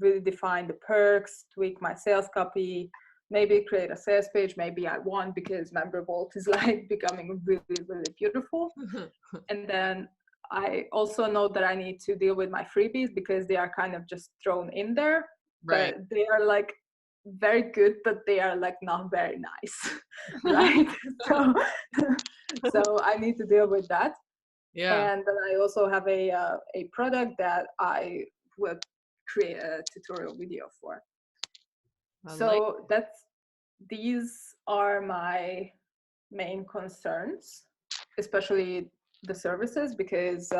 really define the perks, tweak my sales copy, maybe create a sales page. Maybe I won't, because member vault is like becoming really, really beautiful. And then I also know that I need to deal with my freebies, because they are kind of just thrown in there, Right. but they are like very good, but they are like not very nice. Right? So so I need to deal with that. Yeah. And then I also have a product that I will create a tutorial video for. I like. So these are my main concerns, especially the services, because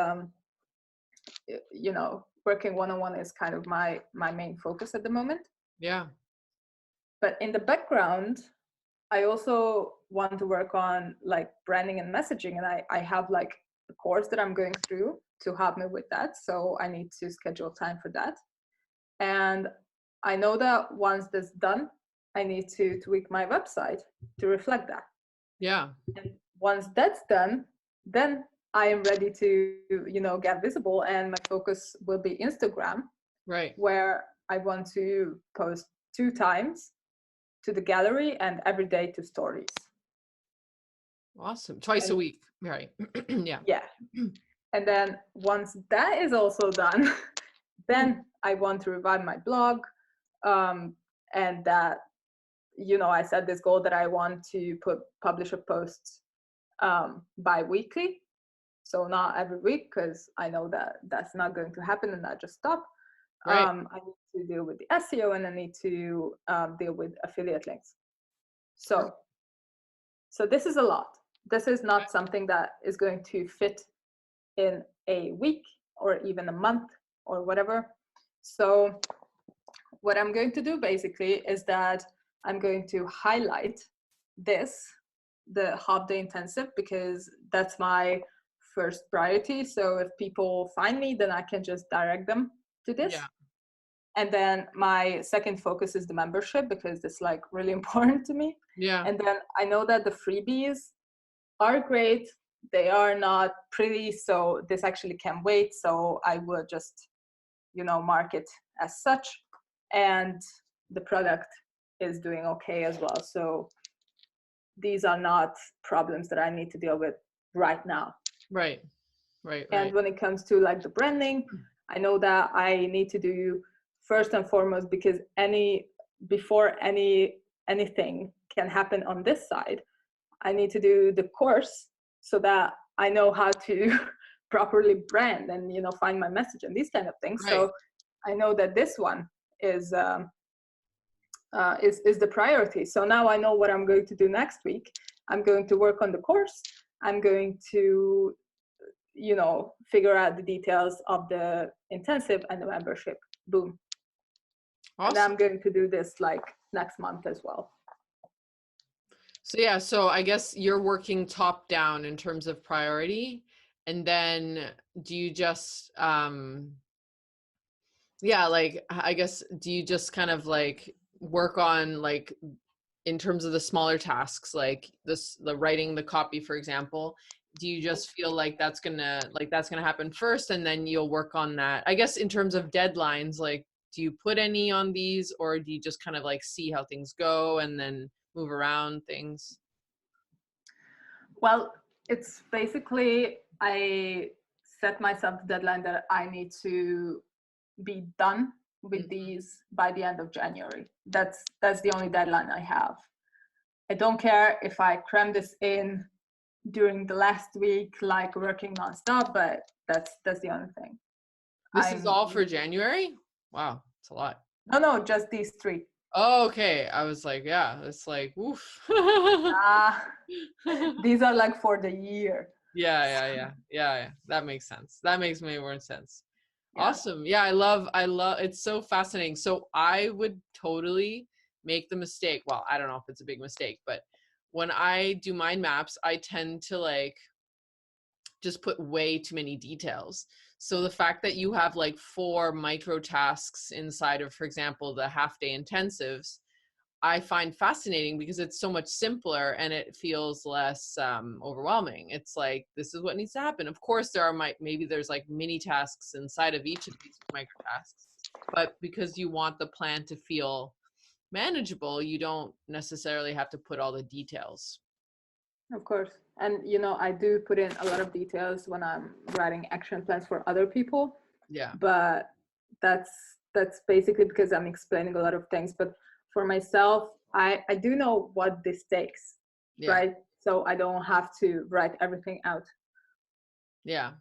working one-on-one is kind of my main focus at the moment. Yeah. But in the background, I also want to work on like branding and messaging, and I have like a course that I'm going through to help me with that. So I need to schedule time for that. And I know that once that's done, I need to tweak my website to reflect that. Yeah. And once that's done, then I am ready to, get visible, and my focus will be Instagram, Right. where I want to post 2 times to the gallery and every day to stories. Awesome. Twice a And week. Right. Yeah. yeah, and then once that is also done, then I want to revive my blog, and that, I set this goal that I want to publish a post bi-weekly, so not every week, because I know that that's not going to happen and I just stop. Right. I need to deal with the SEO, and I need to deal with affiliate links. So this is a lot. This is not something that is going to fit in a week or even a month or whatever. So what I'm going to do basically is that I'm going to highlight the half-day intensive, because that's my first priority. So if people find me, then I can just direct them to this. Yeah. And then my second focus is the membership, because it's like really important to me. Yeah. And then I know that the freebies are great. They are not pretty, so this actually can wait. So I will just, mark it as such. And the product is doing okay as well. So these are not problems that I need to deal with right now. Right. Right. And Right. when it comes to like the branding, I know that I need to do first and foremost, because before anything can happen on this side, I need to do the course so that I know how to properly brand and, find my message and these kind of things. Right. So I know that this one is the priority. So now I know what I'm going to do next week. I'm going to work on the course. I'm going to, figure out the details of the intensive and the membership. Boom. And Awesome. I'm going to do this like next month as well. So yeah, so I guess you're working top down in terms of priority, and then do you just yeah, like I guess do you just kind of like work on like in terms of the smaller tasks, like the writing the copy, for example, do you just feel like that's gonna happen first and then you'll work on that? I guess in terms of deadlines, like, do you put any on these, or do you just kind of like see how things go and then move around things? Well, it's basically I set myself the deadline that I need to be done with Mhm. these by the end of January. That's the only deadline I have. I don't care if I cram this in during the last week, like working nonstop, but that's the only thing. This is I'm all for January? Wow, it's a lot. no, just these three. Oh, okay. I was like, yeah, it's like, oof. Ah, these are like for the year. Yeah. That makes sense. That makes way more sense. Yeah, Awesome. Yeah, I love, it's so fascinating. So I would totally make the mistake. Well, I don't know if it's a big mistake, but when I do mind maps, I tend to like just put way too many details. So the fact that you have like 4 micro tasks inside of, for example, the half day intensives, I find fascinating because it's so much simpler and it feels less overwhelming. It's like, this is what needs to happen. Of course, there are maybe there's like mini tasks inside of each of these micro tasks, but because you want the plan to feel manageable, you don't necessarily have to put all the details. of course. And I do put in a lot of details when I'm writing action plans for other people, Yeah, but that's that's basically because I'm explaining a lot of things. But for myself, I do know what this takes, yeah, right? So I don't have to write everything out, yeah,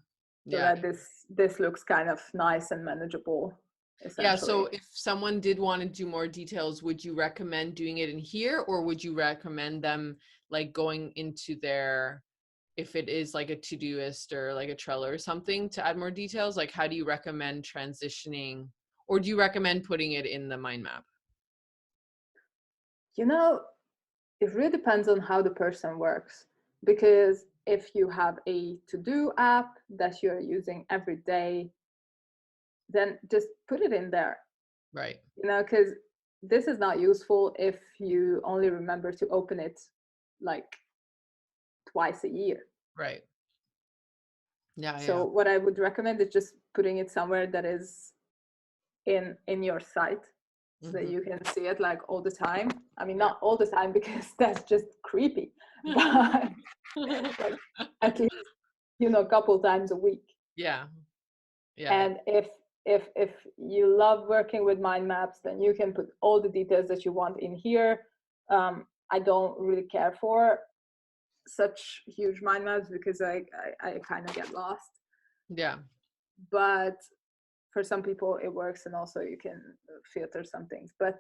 so yeah. that this looks kind of nice and manageable, Yeah, essentially. so if someone did want to do more details, would you recommend doing it in here, or would you recommend them like going into their, if it is like a Todoist or like a Trello or something to add more details? Like, how do you recommend transitioning, or do you recommend putting it in the mind map? You know, it really depends on how the person works, because if you have a to-do app that you're using every day, then just put it in there, Right, because this is not useful if you only remember to open it like twice a year. right. Yeah, So yeah, what I would recommend is just putting it somewhere that is in your site, so that hmm you can see it like all the time. I mean, not all the time because that's just creepy, but yeah. like at least a couple times a week. Yeah, yeah, And if you love working with mind maps, then you can put all the details that you want in here. I don't really care for such huge mind maps because I kind of get lost, yeah, but for some people it works, and also you can filter some things. But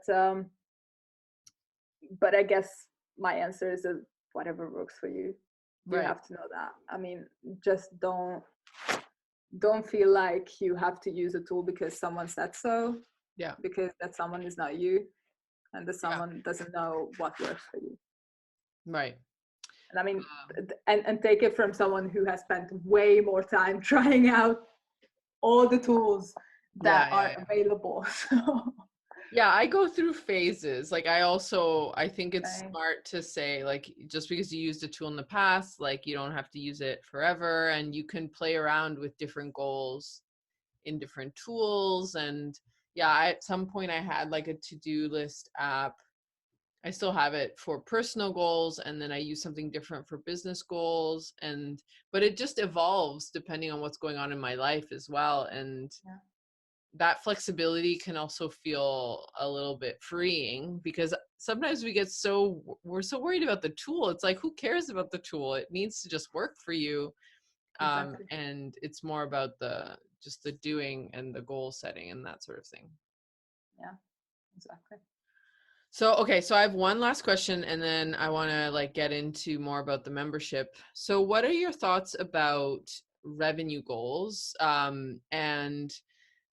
I guess my answer is that whatever works for you. You right. have to know that. I mean, just don't feel like you have to use a tool because someone said so, Yeah, because that someone is not you, and the yeah, someone doesn't know what works for you. right. And I mean, Um, and take it from someone who has spent way more time trying out all the tools that yeah, are yeah. available. So, Yeah, I go through phases. Like I think it's okay, smart to say like just because you used a tool in the past, like you don't have to use it forever and you can play around with different goals in different tools. And yeah, at some point I had like a to-do list app. I still have it for personal goals and then I use something different for business goals, and but it just evolves depending on what's going on in my life as well. And yeah, that flexibility can also feel a little bit freeing because sometimes we're so worried about the tool. It's like, who cares about the tool? It needs to just work for you. exactly. And it's more about the just the doing and the goal setting and that sort of thing. Yeah, exactly. So okay, so I have one last question and then I want to like get into more about the membership. So what are your thoughts about revenue goals? And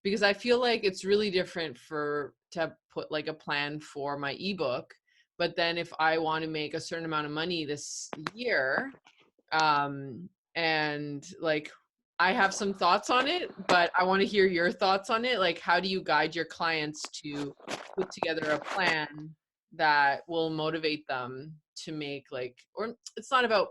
because I feel like it's really different to put like a plan for my ebook, but then if I want to make a certain amount of money this year, and like I have some thoughts on it, but I want to hear your thoughts on it. Like, how do you guide your clients to put together a plan that will motivate them to make like, or it's not about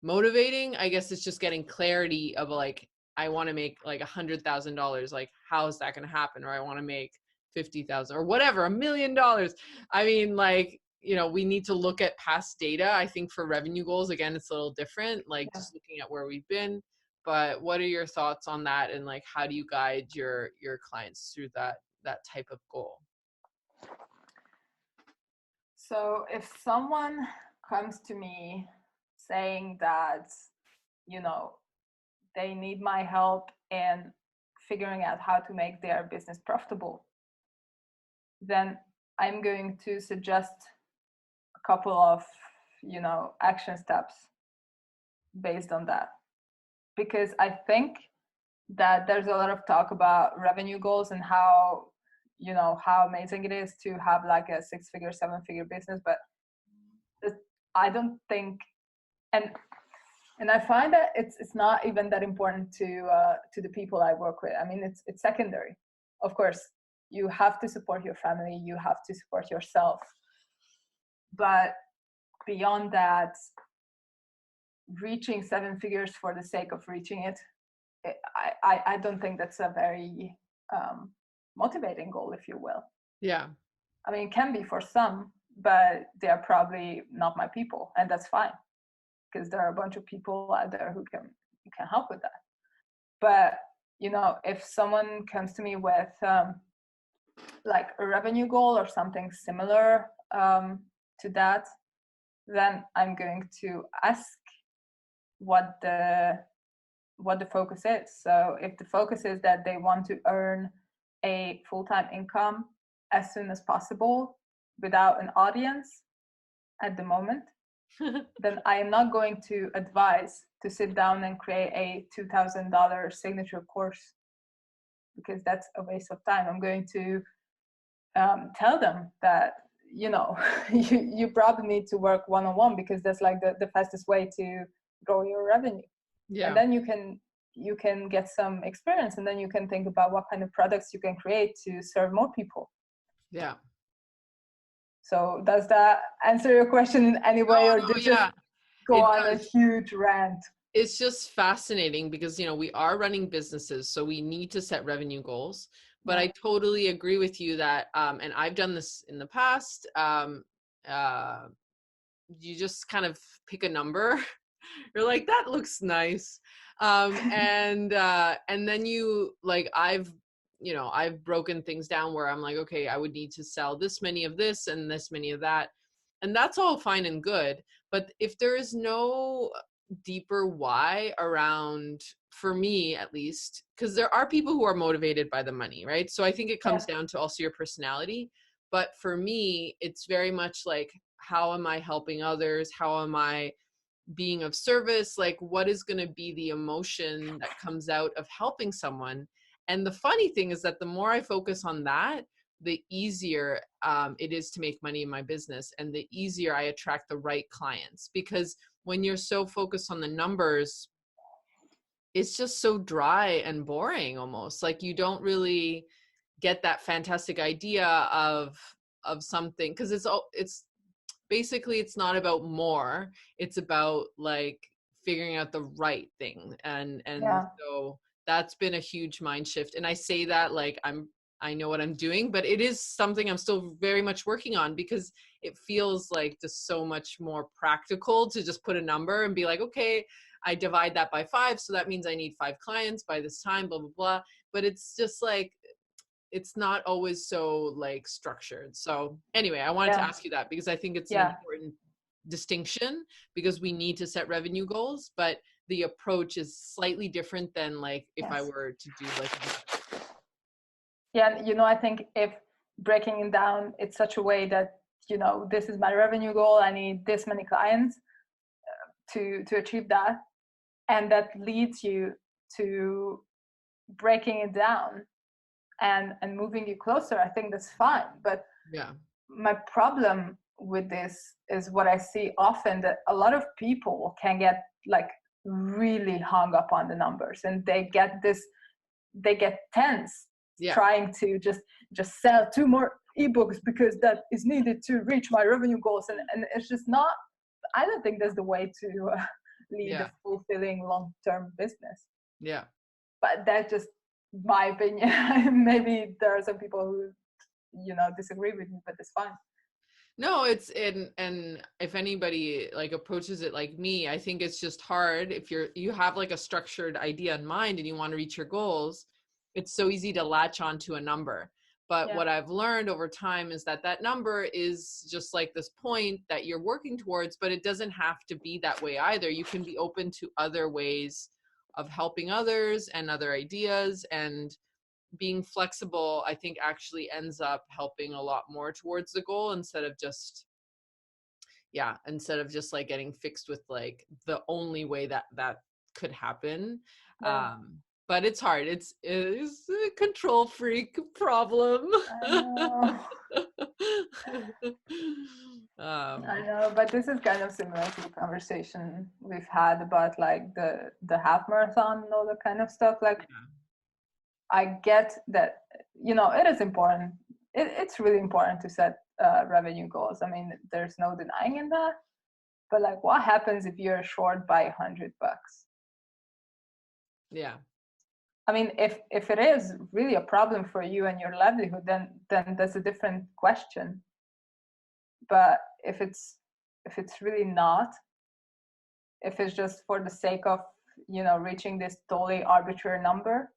motivating, I guess it's just getting clarity of like, I want to make like $100,000, like how is that going to happen? Or I want to make 50,000 or whatever, $1,000,000. I mean, like, you know, we need to look at past data. I think for revenue goals, again, it's a little different, like Yeah. just looking at where we've been. But what are your thoughts on that, and like how do you guide your clients through that type of goal? So if someone comes to me saying that, you know, they need my help in figuring out how to make their business profitable, then I'm going to suggest a couple of, you know, action steps based on that. Because I think that there's a lot of talk about revenue goals and how, you know, how amazing it is to have like a 6-figure, 7-figure business, but I don't think, and I find that it's not even that important to the people I work with. I mean, it's secondary. Of course, you have to support your family, you have to support yourself, but beyond that, reaching 7 figures for the sake of reaching it, I don't think that's a very motivating goal, if you will. Yeah. I mean, it can be for some, but they're probably not my people, and that's fine, because there are a bunch of people out there who can help with that. But you know, if someone comes to me with like a revenue goal or something similar to that, then I'm going to ask what the focus is. So if the focus is that they want to earn a full-time income as soon as possible without an audience at the moment, then I am not going to advise to sit down and create a $2,000 signature course, because that's a waste of time. I'm going to tell them that, you know, you probably need to work one-on-one, because that's like the fastest way to grow your revenue. Yeah. And then you can get some experience, and then you can think about what kind of products you can create to serve more people. Yeah. So does that answer your question in any way, or did Yeah, just go it on does. a huge rant? It's just fascinating because, you know, we are running businesses, so we need to set revenue goals. But Yeah. I totally agree with you that, and I've done this in the past, you just kind of pick a number. You're like, that looks nice. And then you like, I've broken things down where I'm like, okay, I would need to sell this many of this and this many of that. And that's all fine and good. But if there is no deeper why around, for me at least, because there are people who are motivated by the money, right? So I think it comes down to also your personality. But for me, it's very much like, how am I helping others? How am I being of service? Like, what is going to be the emotion that comes out of helping someone? And the funny thing is that the more I focus on that, the easier it is to make money in my business, and the easier I attract the right clients. Because when you're so focused on the numbers, it's just so dry and boring almost. Like, you don't really get that fantastic idea of something, because it's basically, it's not about more, it's about like figuring out the right thing. And Yeah. so that's been a huge mind shift. And I say that like I know what I'm doing, but it is something I'm still very much working on, because it feels like just so much more practical to just put a number and be like, okay, I divide that by 5, so that means I need 5 clients by this time, blah blah blah. But it's just like, it's not always so like structured. So anyway, I wanted to Yeah. ask you that, because I think it's an Yeah. important distinction, because we need to set revenue goals, but the approach is slightly different than like if I Yes. were to do like, Yeah, you know, I think if breaking it down, it's such a way that, you know, this is my revenue goal, I need this many clients to achieve that, and that leads you to breaking it down and moving you closer, I think that's fine. But yeah, my problem with this is what I see often, that a lot of people can get like really hung up on the numbers, and they get tense yeah, trying to just sell ebooks because that is needed to reach my revenue goals. And it's just not, I don't think that's the way to lead Yeah. a fulfilling long-term business. Yeah. But that's just my opinion. Maybe there are some people who, disagree with me, but it's fine. No, it's and if anybody like approaches it like me, I think it's just hard if you have like a structured idea in mind and you want to reach your goals. It's so easy to latch onto a number. But Yeah. what I've learned over time is that that number is just like this point that you're working towards, but it doesn't have to be that way either. You can be open to other ways of helping others and other ideas, and being flexible, I think, actually ends up helping a lot more towards the goal instead of just like getting fixed with like the only way that that could happen. Yeah. But it's hard. It's a control freak problem. I know. I um know, but this is kind of similar to the conversation we've had about like the half marathon and all that kind of stuff. Like, I get that, it is important. It's really important to set revenue goals. I mean, there's no denying in that. But like, what happens if you're short by $100? yeah. I mean, if it is really a problem for you and your livelihood, then that's a different question. But if it's really not, if it's just for the sake of reaching this totally arbitrary number,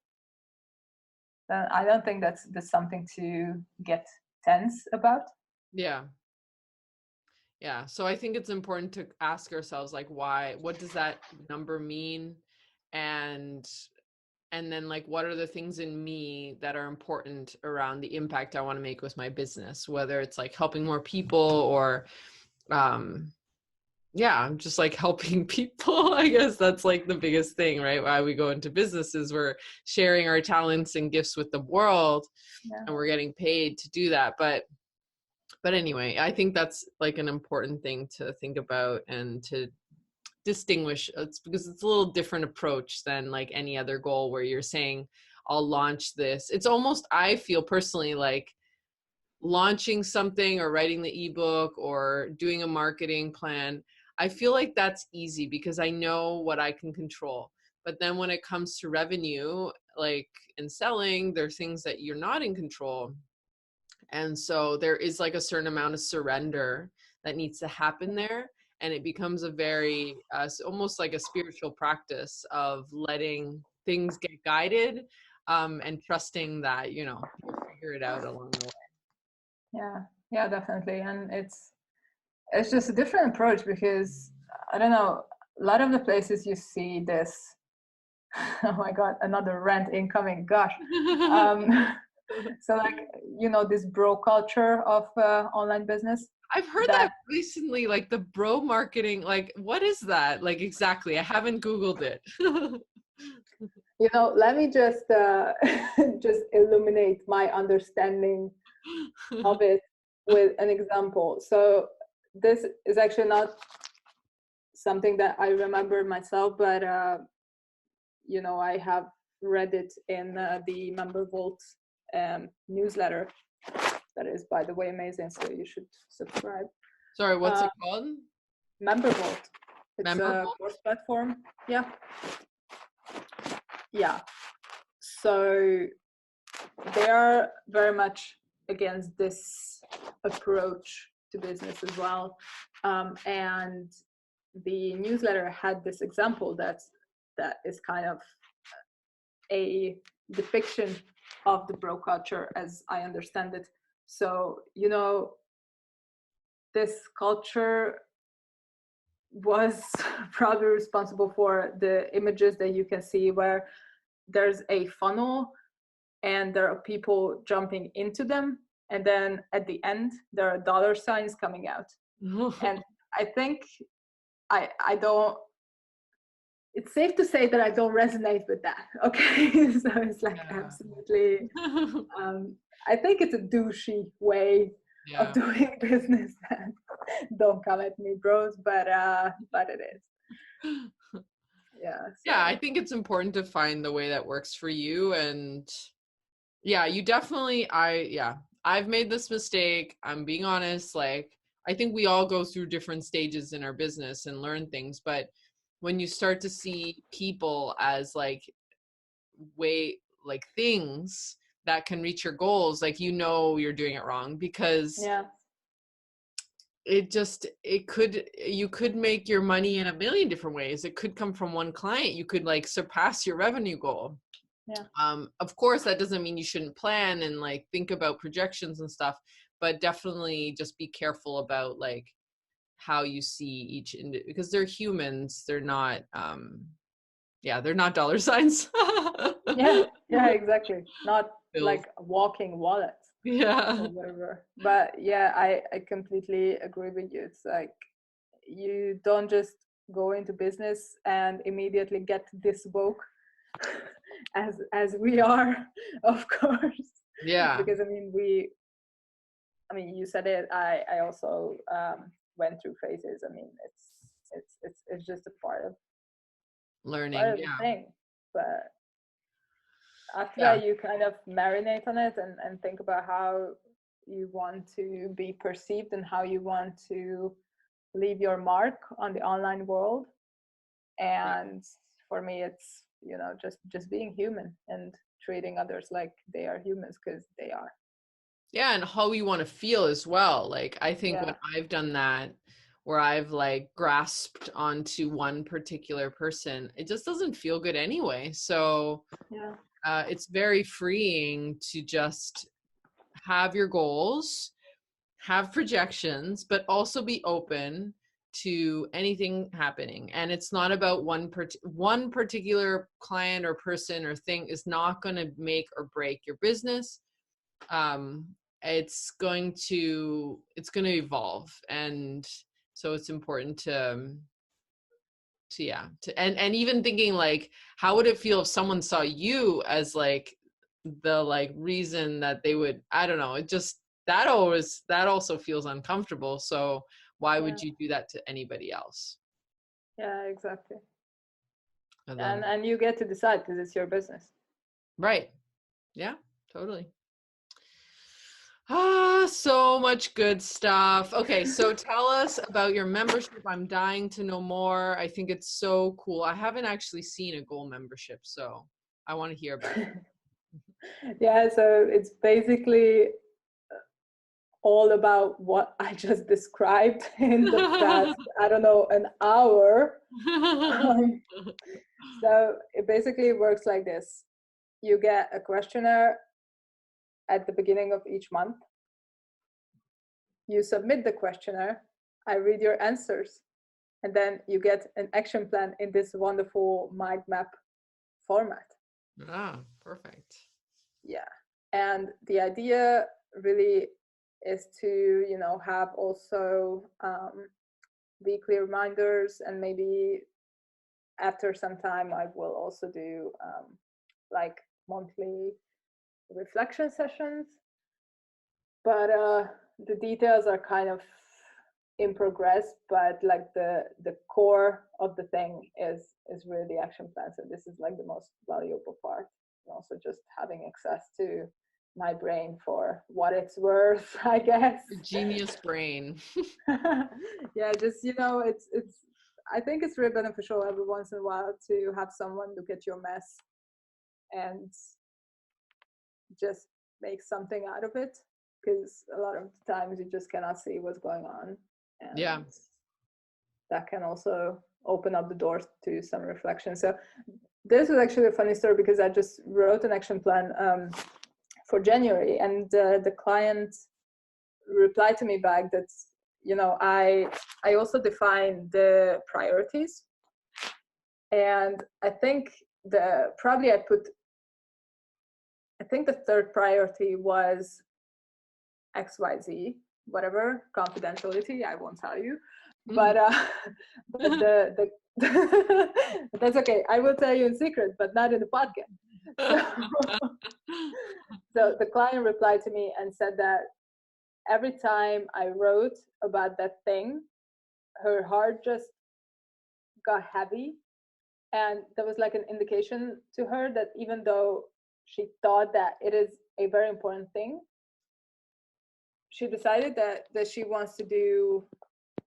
then I don't think that's something to get tense about. Yeah. Yeah. So I think it's important to ask ourselves, like, what does that number mean? And then like, what are the things in me that are important around the impact I want to make with my business, whether it's like helping more people or, yeah, just like helping people. I guess that's like the biggest thing, right? Why we go into businesses, we're sharing our talents and gifts with the world, Yeah. and we're getting paid to do that. But anyway, I think that's like an important thing to think about and to distinguish. It's because it's a little different approach than like any other goal where you're saying, I'll launch this. It's almost, I feel personally, like launching something or writing the ebook or doing a marketing plan. I feel like that's easy because I know what I can control. But then when it comes to revenue, like in selling, there are things that you're not in control. And so there is like a certain amount of surrender that needs to happen there. And it becomes a very, almost like a spiritual practice of letting things get guided, and trusting that, you'll figure it out along the way. Yeah, definitely. And it's just a different approach because I don't know, a lot of the places you see this, oh my god, another rant incoming, gosh. So like, this bro culture of online business, I've heard that that recently, like the bro marketing, like what is that? Like exactly. I haven't Googled it. let me just just illuminate my understanding of it with an example. So this is actually not something that I remember myself, but I have read it in the Member Vault newsletter. That is, by the way, amazing. So you should subscribe. Sorry, what's it called? Member Vault. It's Member a Vault? course platform. Yeah. Yeah. So they are very much against this approach to business as well. And the newsletter had this example that is kind of a depiction of the bro culture as I understand it. So, this culture was probably responsible for the images that you can see where there's a funnel and there are people jumping into them, and then at the end there are dollar signs coming out. And I think I don't, it's safe to say that I don't resonate with that. Okay. So it's like, Yeah. absolutely, I think it's a douchey way of doing business. Don't come at me, bros, but it is. Yeah. So. Yeah, I think it's important to find the way that works for you. And yeah, you definitely, I've made this mistake. I'm being honest. Like, I think we all go through different stages in our business and learn things. But when you start to see people as like things that can reach your goals, like, you're doing it wrong, because Yeah. you could make your money in a million different ways. It could come from one client. You could like surpass your revenue goal. Yeah. Of course, that doesn't mean you shouldn't plan and like think about projections and stuff, but definitely just be careful about like how you see because they're humans. They're not, they're not dollar signs. Yeah. Yeah, exactly. Not Bills. like a walking wallet Yeah. or whatever. But yeah, I completely agree with you. It's like you don't just go into business and immediately get this woke as we are, of course. Yeah. Because I mean you said it. I also went through phases. I mean it's just a part Learning. of the Yeah. thing. But after Yeah. that you kind of marinate on it and think about how you want to be perceived and how you want to leave your mark on the online world. Yeah. And for me it's just being human and treating others like they are humans, because they are. Yeah, and how you want to feel as well. Like, I think when Yeah. I've done that, where I've like grasped onto one particular person, it just doesn't feel good anyway. So Yeah. it's very freeing to just have your goals, have projections, but also be open to anything happening. And it's not about one particular client or person or thing is not going to make or break your business. um it's going to evolve, and so it's important and even thinking like, how would it feel if someone saw you as like the like reason that they would, I don't know, that also feels uncomfortable. So why Yeah. would you do that to anybody else? Yeah, exactly. And then, And you get to decide because it's your business. right. Yeah, totally. So much good stuff. Okay, so tell us about your membership. I'm dying to know more. I think it's so cool. I haven't actually seen a goal membership, so I want to hear about it. Yeah, so it's basically all about what I just described in the past, I don't know, an hour. Um, so it basically works like this. You get a questionnaire at the beginning of each month. You submit the questionnaire. I read your answers. And then you get an action plan in this wonderful mind map format. Perfect. Yeah. And the idea really is to, have also weekly reminders, and maybe after some time I will also do like monthly reflection sessions. But the details are kind of in progress, but like the core of the thing is really the action plan. So this is like the most valuable part, and also just having access to my brain for what it's worth, I guess. Genius brain. Yeah, just it's I think it's really beneficial every once in a while to have someone look at your mess and just make something out of it, because a lot of times you just cannot see what's going on, Yeah. and that can also open up the doors to some reflection. So this is actually a funny story, because I just wrote an action plan for January, and the client replied to me back that I also define the priorities, and I think the third priority was XYZ, whatever, confidentiality, I won't tell you. But but the that's okay. I will tell you in secret, but not in the podcast. So, so the client replied to me and said that every time I wrote about that thing, her heart just got heavy. And there was like an indication to her that even though she thought that it is a very important thing, she decided that she wants to do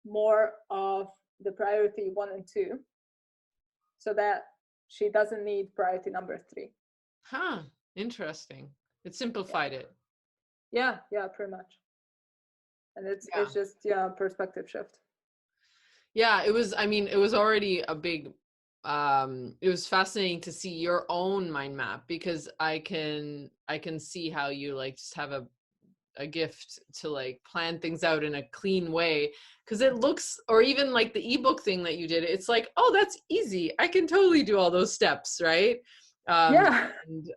more of the priority 1 and 2, so that she doesn't need priority number 3. Huh. Interesting. It Yeah, simplified it. yeah, pretty much. And Yeah. it's just perspective shift. Yeah, it was, I mean, it was already a big it was fascinating to see your own mind map, because I can see how you like just have a gift to like plan things out in a clean way, because it looks, or even like the ebook thing that you did, it's like, oh, that's easy, I can totally do all those steps, right? Yeah, And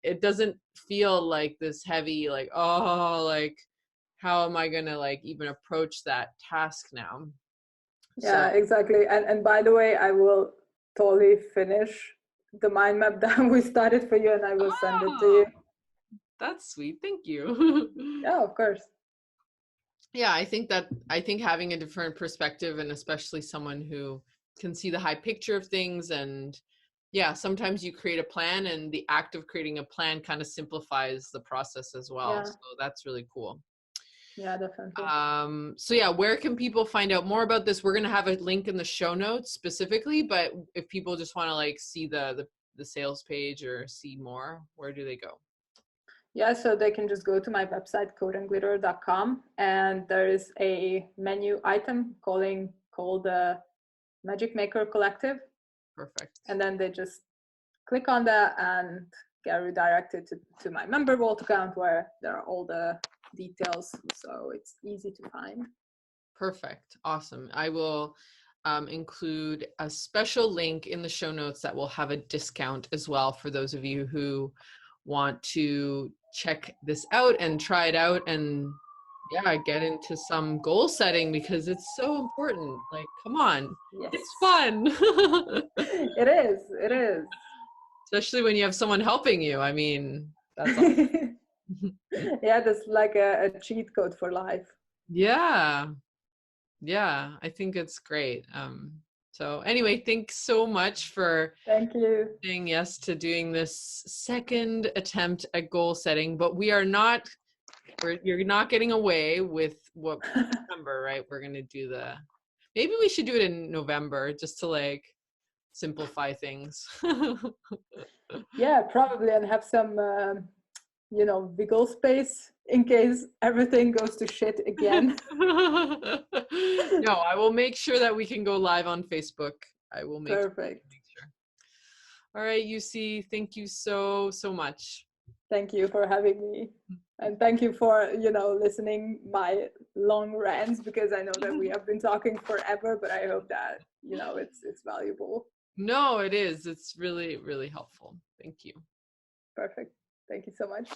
it doesn't feel like this heavy, like, oh, like how am I gonna like even approach that task now? So yeah, exactly. And by the way, I will totally finish the mind map that we started for you, and I will send it to oh, you. that's sweet, thank you. Yeah, of course. Yeah, I think having a different perspective, and especially someone who can see the high picture of things, and yeah, sometimes you create a plan, and the act of creating a plan kind of simplifies the process as well. Yeah, So that's really cool. yeah, definitely. So yeah, where can people find out more about this? We're gonna have a link in the show notes specifically, but if people just want to like see the sales page or see more, where do they go? Yeah, so they can just go to my website, codeandglitter.com, and there is a menu item called the Magic Maker Collective. Perfect. And then they just click on that and get redirected to my member vault account, where there are all the details. So it's easy to find. Perfect. Awesome. I will include a special link in the show notes that will have a discount as well for those of you who want to check this out and try it out, and yeah, get into some goal setting, because it's so important. Like, come on, Yes. it's fun. It is. It is. Especially when you have someone helping you. I mean, that's awesome. Yeah, that's like a cheat code for life. Yeah. Yeah, I think it's great. So anyway, thanks so much for Thank you. saying yes to doing this second attempt at goal setting, but we are not, you're not getting away with what September, right? We're going to do maybe we should do it in November, just to like simplify things. Yeah, probably, and have some wiggle space in case everything goes to shit again. No, I will make sure that we can go live on Facebook. I will make Perfect. sure. All right, UC, thank you so, so much. Thank you for having me. And thank you for, listening my long rants, because I know that we have been talking forever, but I hope that, it's valuable. No, it is. It's really, really helpful. Thank you. Perfect. Thank you so much.